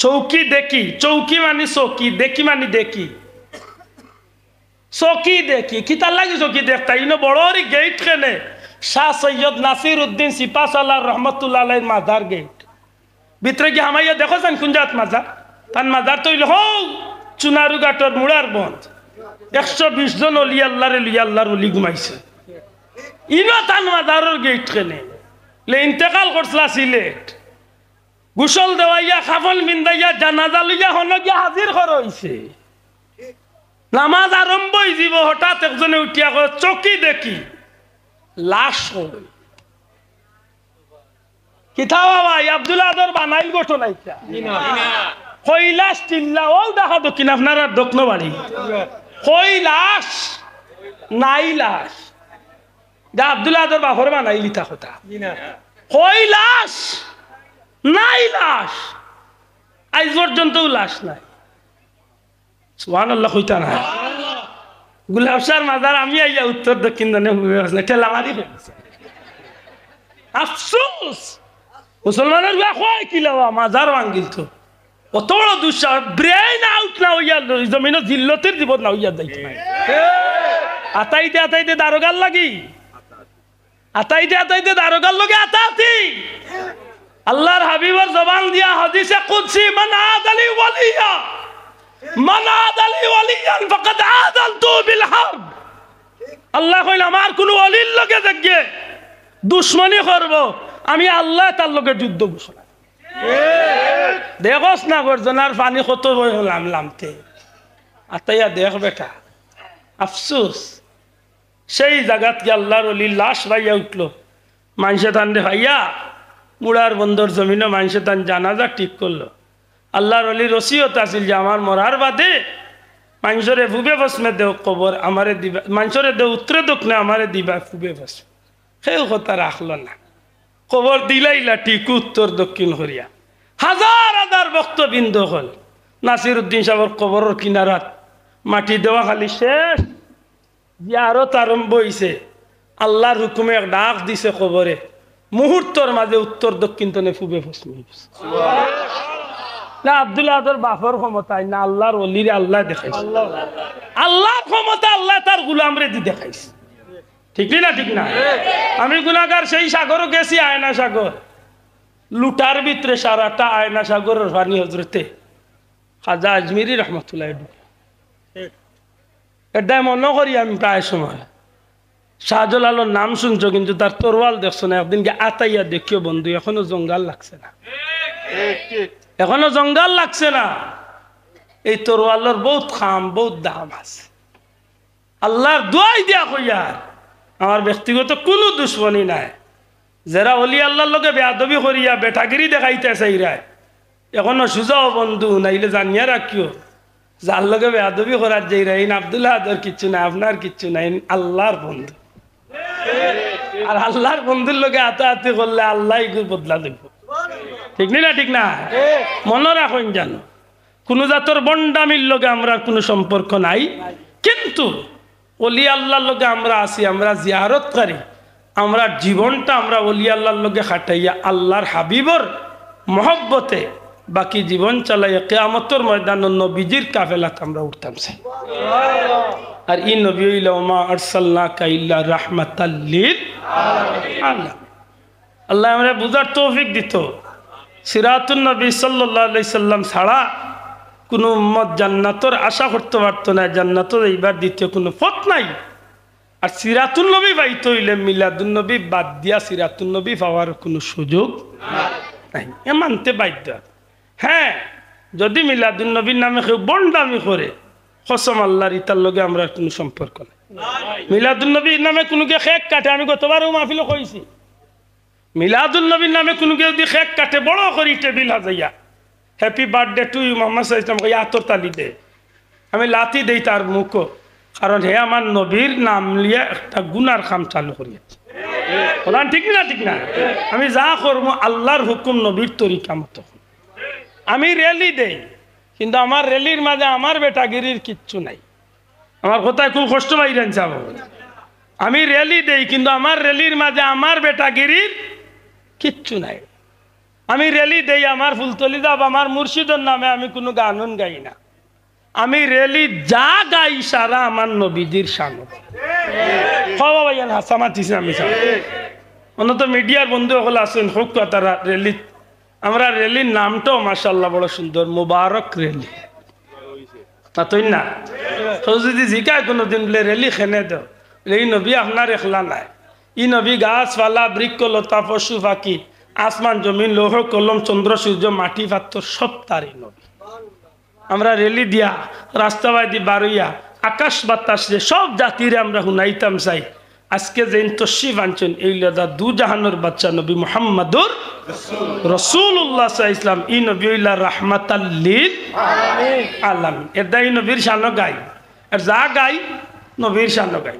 [SPEAKER 1] চৌকি দেখি, চৌকি মানে চৌকি, দেখি মানে দেখি, চৌকি দেখি কি তার লাগে চৌকি দেখতা ইনো বড় গেট কেনে শাহ সৈয়দ নাসিরউদ্দিন সিপাহসালার রহমতুল্লাহ আলাইহির মাজার গেট ভিতরে গিয়ে হামাইয়া দেখো যান কোন জাত মাজার, তার মাজার তো হইল হৌ চুনারু ঘাটর মুড়ার বন্ধ 120 জন অলি আল্লাহরে লিয়া আল্লাহর অলি ঘুমাইছে। ইনো তান মাজারের গেট কেনে লে ইন্তেকাল করছলা সিলেট, গোসল দেওয়াইয়া খাফন বিন্দাইয়া জানাজা লইয়া হন গিয়া হাজির করা হইছে। নামাজ আরম্ভ হয়ে যাব, হঠাৎ একজনে উঠিয়া কয় চকি দেখি লাশ হই। কিথা বাবা আব্দুল্লাহ আদর বানাইল গঠন আইতা কৈলাস চিল্লা ও দেখা দক্ষিণ আপনার দক্ষিণ বাড়ি কৈলাস নাই লাশ যা আব্দুল্লাহ আদর বাপর বানাইলি তা কথা কৈলাস নাই লাশ, আজ পর্যন্ত লাশ নাই। সুবহানাল্লাহ কইতা না? গুলাব শাহর মাজার আমি আইয়া উত্তর দক্ষিণ ঠেলা মারি আফসোস মুসলমানের কিলাবা মাজার ভাঙ্গিল তো অত বড় দুঃসাহস, ব্রেইন আউট না হইয়া জমিন জিল্লতের জীবন না হইয়া যাইতে নাই। আতাইতে আতাইতে দারোগার লাগি, আতাইতে আতাইতে দারোগার লগে আতাতি আল্লাহর হাবিবের জবান দিয়া হাদিসে কুদসি মান আদালি ওয়ালিয়া মান আদালি ওয়ালিয়ান ফাকাদ আদালতু বিল হারব। আল্লাহ কইল আমার কোন ওলির লগে দেখে দুশমনি করব, আমি আল্লাহ তার লগে যুদ্ধ ঘোষণা। দেখোস না গর্জনার পানি কত লামতে আতাইয়া দেখ বেটা। আফসোস সেই জায়গাত কি আল্লাহর ওলি লাশ ভাইয়া উঠলো, মানুষে তান দে ভাইয়া মুড়ার বন্দর জমিনে মানুষে তান জানাজা ঠিক করলো। আল্লাহর ওলির ওসিয়ত আছিল যে আমার মরার বাদে মানুষরে ফুবে বসমে দেও কবর আমারে দিবা, মানুষরে দেও উত্তরে দক্ষিণে আমারে দিবা ফুবে বসম। সেই কথা রাখলো না, কবর দিলাইলা ঠিক উত্তর দক্ষিণ হরিয়া। হাজার হাজার ভক্তবৃন্দ হল নাসিরউদ্দিন সাহেবের কবরের কিনারাত মাটি দেওয়া খালি শেষ, জিয়ারত আরম্ভ হইছে। আল্লাহর হুকুমে এক ডাক দিছে খবরে, মুহূর্তর মাঝে উত্তর দক্ষিণ তনে ফুবে পশ্চিমে। না আব্দুল্লাহ আদর বাপর ক্ষমতায় না, আল্লাহর অলিরে আল্লাহ দেখাইছে। আল্লাহর ক্ষমতা আল্লাহ তার গুলামরে দি দেখাইছে। ঠিক না ঠিক না? আমি গুনাহগার সেই সাগরও গেছি, আয়না সাগর। লুটার ভিতরে সারাটা আয়না সাগরের পানি হজরতে খাজা আজমিরি রহমতুল্লাহ ঢুকে। এটা মনে করি আমি প্রায় সময় শাহজালালের নাম শুনছো, কিন্তু তার তরোয়াল দেখছো না। একদিনকে আতাইয়া দেখিও বন্ধু, এখনো জঙ্গল লাগছে না, এখনো জঙ্গল লাগছে না। এই তরোয়ালের বহুত খাম, বহুত দাম আছে। আল্লাহর দোয়াই দিয়া কইয়ার আমার ব্যক্তিগত কোনো দুশ্মনী নাই। যারা অলি আল্লাহর লগে বেয়াদবি করিয়া বেটাগিরি দেখাইতে চাইরায়, এখনো সুজাও বন্ধু, নাইলে জানিয়া রাখিও যার লগে বেয়াদবি করার যাইরা ইন আব্দুল্লাহ আদর কিচ্ছু নাই, আপনার কিচ্ছু নাই, আল্লাহর বন্ধু। আর আল্লাহর বন্ধুর লগে হাতাহাতি করলে আল্লাহ বদলা দেব। ঠিক না ঠিক না? মনে রাখুন জানো, কোন জাতর বন্ডামির লগে আমরা কোনো সম্পর্ক নাই, কিন্তু অলি আল্লাহর লগে আমরা আছি, আমরা জিয়ারতকারী। আমরা জীবনটা আমরা অলি আল্লাহর লগে খাটাইয়া আল্লাহর হাবিবর মহব্বতে বাকি জীবন চালাইয়া কিয়ামতের ময়দানে নবীজির কাফেলাতে আমরা উঠতাম চাই। আর ই নবী হইল মা আরসালনাকা ইল্লা রাহমাতাল লিল আলামিন। আল্লাহ আমরা বুঝার তৌফিক দিত। সিরাতুন নবী সাল্লাল্লাহু আলাইহি সাল্লাম ছাড়া কোনো উম্মত জান্নাতের আশা করতে পারতো না, জান্নাতের এইবার দ্বিতীয় কোনো পথ নাই। আর সিরাতুন নবী পাইতে হইলে মিলাদুন নবী বাদ দিয়া সিরাতুন নবী পাওয়ার কোনো সুযোগ নাই, এ মানতে বাধ্য। হ্যাঁ, যদি মিলাদুন নবীর নামে কেউ বন্ডামি করে, কসম আল্লাহর, ইতার লগে আমরা কোনো সম্পর্ক নাই। মিলাদুন নবীর নামে কোনো কে খেক কাটে, আমি গতবারও মাহফিলে কইছি, মিলাদুন নবীর নামে কোনো কেউ যদি খেক কাটে বড় করি টেবিল হাজাইয়া, happy birthday to you Muhammad সাল্লাল্লাহু আলাইহি ওয়াসাল্লাম, আতর তালি দে, আমি লাথি দেই তার মুখো, কারণ হে আমার নবীর নাম লিয়া একটা গুনার কাম চালু করিয়াছে। বলেন ঠিক না ঠিক না? আমি যা করবো আল্লাহর হুকুম নবীর তরিকা মতো। আমি র্যালি দেই, কিন্তু আমার র্যালির মাঝে আমার বেটাগিরির কিচ্ছু নাই। আমার কথায় খুব কষ্ট পাইলেন যাব। আমি র্যালি দেই, কিন্তু আমার র্যালির মাঝে আমার বেটাগিরির কিচ্ছু নাই। আমি র্যালি দেই আমার ফুলতলি যাব আমার মুর্শিদের নামে, আমি কোনো গান গাই না। আমি র্যালি যা গাই সারা আমার নবীজির শান। খাওয়া ভাইয়ান হাসা মাতিছে আমি অনত মিডিয়ার বন্ধু সকল আছেন, হোক তারা র্যালি। আমরা র্যালির নামটাও মাশাআল্লাহ বড় সুন্দর, মুবারক র্যালি। তাই না? তো যদি জিকায় কোনোদিন বলে র্যালি খেনে দাও, এই নবী আপনার একলা নাই। ই নবী গাছপালা বৃক্ষ লতা পশু পাখি আসমান জমিন লৌহ কলম চন্দ্র সূর্য মাটি পাত্র সব তারই নবী। আমরা র্যালি দিয়া রাস্তাবাদি বারইয়া আকাশ বাতাস যে সব জাতিরে আমরা শুনাইতাম চাই, আজকে যে তশরিফ আনছেন এই লদা দু জাহানোর বাচ্চা নবী মুহাম্মাদুর রাসূলুল্লাহ সাল্লাল্লাহু আলাইহি ওয়াসাল্লাম, ই নবী হইলা রাহমাতাল লিল আলামিন। এটা এই নবীর শানো গাই, আর যা গাই নবীর শানো গাই।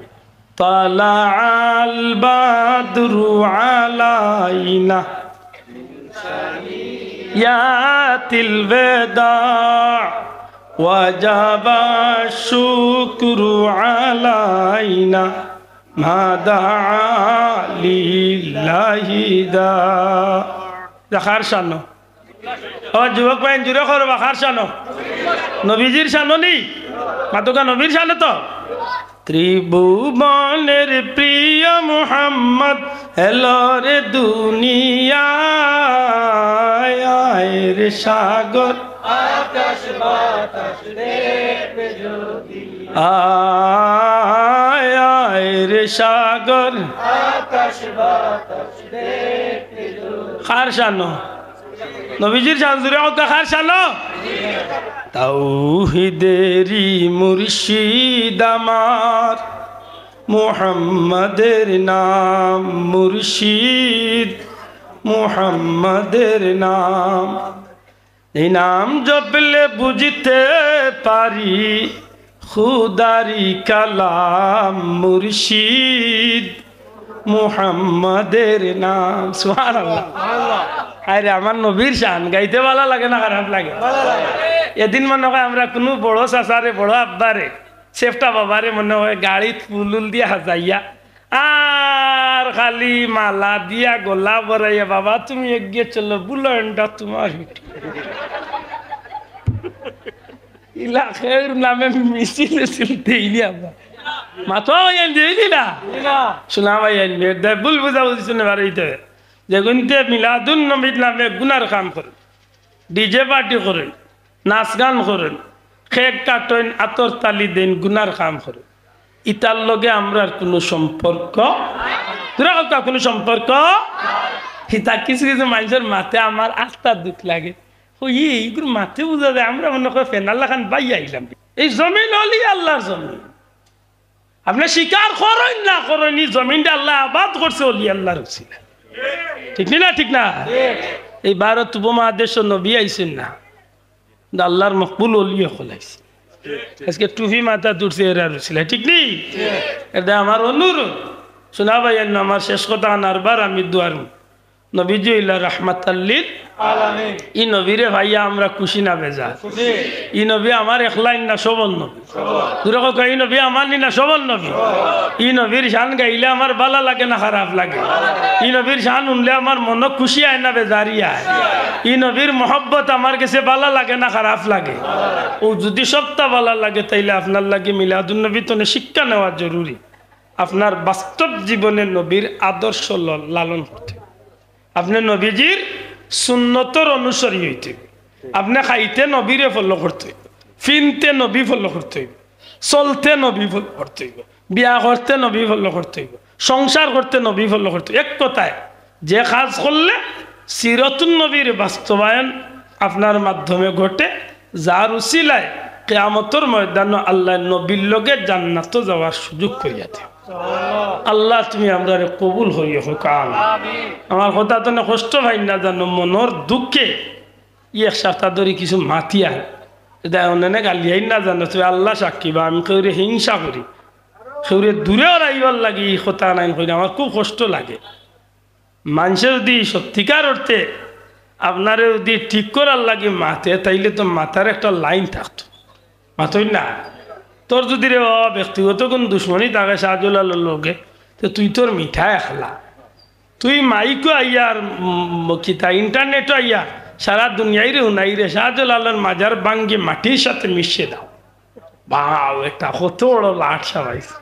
[SPEAKER 1] তালাআল বাদরু আলাইনা ইয়াতিল ওয়াদা ওয়াজাবা শুকরু আলাইনা মা দাআ লিল্লাহি দা। দেখার শানো ও যুবক ভাই জুড়ে করো, বাখার শানো নবীজির শানো নি মাতুকা নবীর শানো তো। ত্রিভুবনের প্রিয় মুহাম্মদ এলো রে দুনিয়ায়, রে সাগর আকাশ বাতাস দেখবে যদি, আয় রে সাগর আকাশ বাতাস দেখবে যদি। খার শানো নবীজির শান জুড়ে খার শানো। তাওহীদেরি মুর্শিদ আমার মুহাম্মাদের নাম, মুর্শিদ মুহাম্মাদের নাম। এই নাম জপলে বুঝতে পারি খুদারি কালাম, মুর্শিদ মুহাম্মাদের নাম। সুবহানাল্লাহ। আরে আমার নবীর শান গাইতে ভালো লাগে না খারাপ লাগে? এদিন মনে হয় আমরা কোনো বড় চাচারে বড় আব্বারে সেফটা বাবারে মনে হয় গাড়িত ফুলুল দিয়া হাজাইয়া আর খালি মালা দিয়া গোলা বরাইয়া বাবা তুমি এগিয়ে চলো বুলন্ডা তোমার ইলাকের নামে মিছিল দেইনি আবার মাথা ভাইয়ান দিইনি না শোনা ভাইয়ান বুল বুঝা বুঝি শুনে বাড়িতে যে গুনতে মিলাদুন নবীর নামে গুনার কাম করেন ডিজে পার্টি করেন নাচ গান করেন কেক কাটেন আতর তালি দেন গুনার কাম করেন ইতার লগে আমরা কোনো সম্পর্ক কোনো সম্পর্ক হিতা কিছু কিছু মানুষের মাথে আমার আস্থা দুঃখ লাগে এইগুলো মাথে বোঝা যায় আমরা মনে করি ফেনাল্লা খান বাই আইলাম এই জমিন হলি আল্লাহর জমিন আপনি স্বীকার করেন না করেন এই জমিনটা আল্লাহ আবাদ করছে হলি আল্লাহর উসিলা ঠিক না ঠিক না এই ভারত উপমহাদেশ নবী আইছেন না আল্লাহর মকবুল অলিও খোলাইছে আজকে টুপি মাথা তুলছে এরা রুছিল ঠিক নেই এটা আমার অনুরোধ শোনা ভাই আমার শেষ কথা আনারবার আমি দুয়ার নবীজি ইল্লা রাহমাতাল্লিল আলামিন ই নবীরে ভাইয়া আমরা খুশি না বেজা ই নবী আমার একলাই না সবল নবী দূরে কথা ই নবী আমার না সবল নবী ই নবীর শান গাইলে আমার ভালো লাগে না খারাপ লাগে ই নবীর শান শুনলে আমার মন খুশি হয় না বেজারি হয় ই নবীর মহব্বত আমার কাছে ভালো লাগে না খারাপ লাগে ও যদি সবটা ভালো লাগে তাইলে আপনার লাগে মিলাদুন নবী তো শিক্ষা নেওয়া জরুরি আপনার বাস্তব জীবনে নবীর আদর্শ লালন করতে আপনি নবীজির সুন্নতর অনুসরী হইতে আপনি খাইতে নবীরে ফলো করতে ফিনতে নবী ফলো করতে হইব চলতে নবী ফলো করতে হইব বিয়া করতে নবী ফলো করতে হইব সংসার করতে নবী ফলো করতে এক কথায় যে কাজ করলে সিরাতুন নবীর বাস্তবায়ন আপনার মাধ্যমে ঘটে যার উসিলায় কিয়ামতের ময়দানে আল্লাহ নবীর লগে জান্নাত যাওয়ার সুযোগ করিয়া দেয় আল্লাহ তুমি আমরা কবুল হইয়া হোক আমিন আমার কথা তো কষ্ট ভাই না জানো মনের দুঃখে এক সপ্তাহ ধরে কিছু মাতিয়া অনেক গালিয়াই না জানো তুমি আল্লাহ সাক্ষী বা আমি কেউরে হিংসা করি কেউরে দূরে রাইবার লাগে এই কথা নাই করি আমার খুব কষ্ট লাগে মানুষের যদি সত্যিকার অর্থে আপনারে যদি ঠিক করার লাগে মাথে তাইলে তো মাথার একটা লাইন থাকতো মাথই না তোর যদি রে ব্যক্তিগত কোন দুশ্মনী থাকে শাহজলালের লোকে তো তুই তোর মিঠাই খালা তুই মাইকো আইয়া আর কিতা ইন্টারনেটও আইয়া সারা দুনিয়ায় রে উনাই রে শাহজলালের মাজার ভাঙ্গে মাটির সাথে মিশিয়ে দাও বাও একটা কত বড় লাট সাবাইছে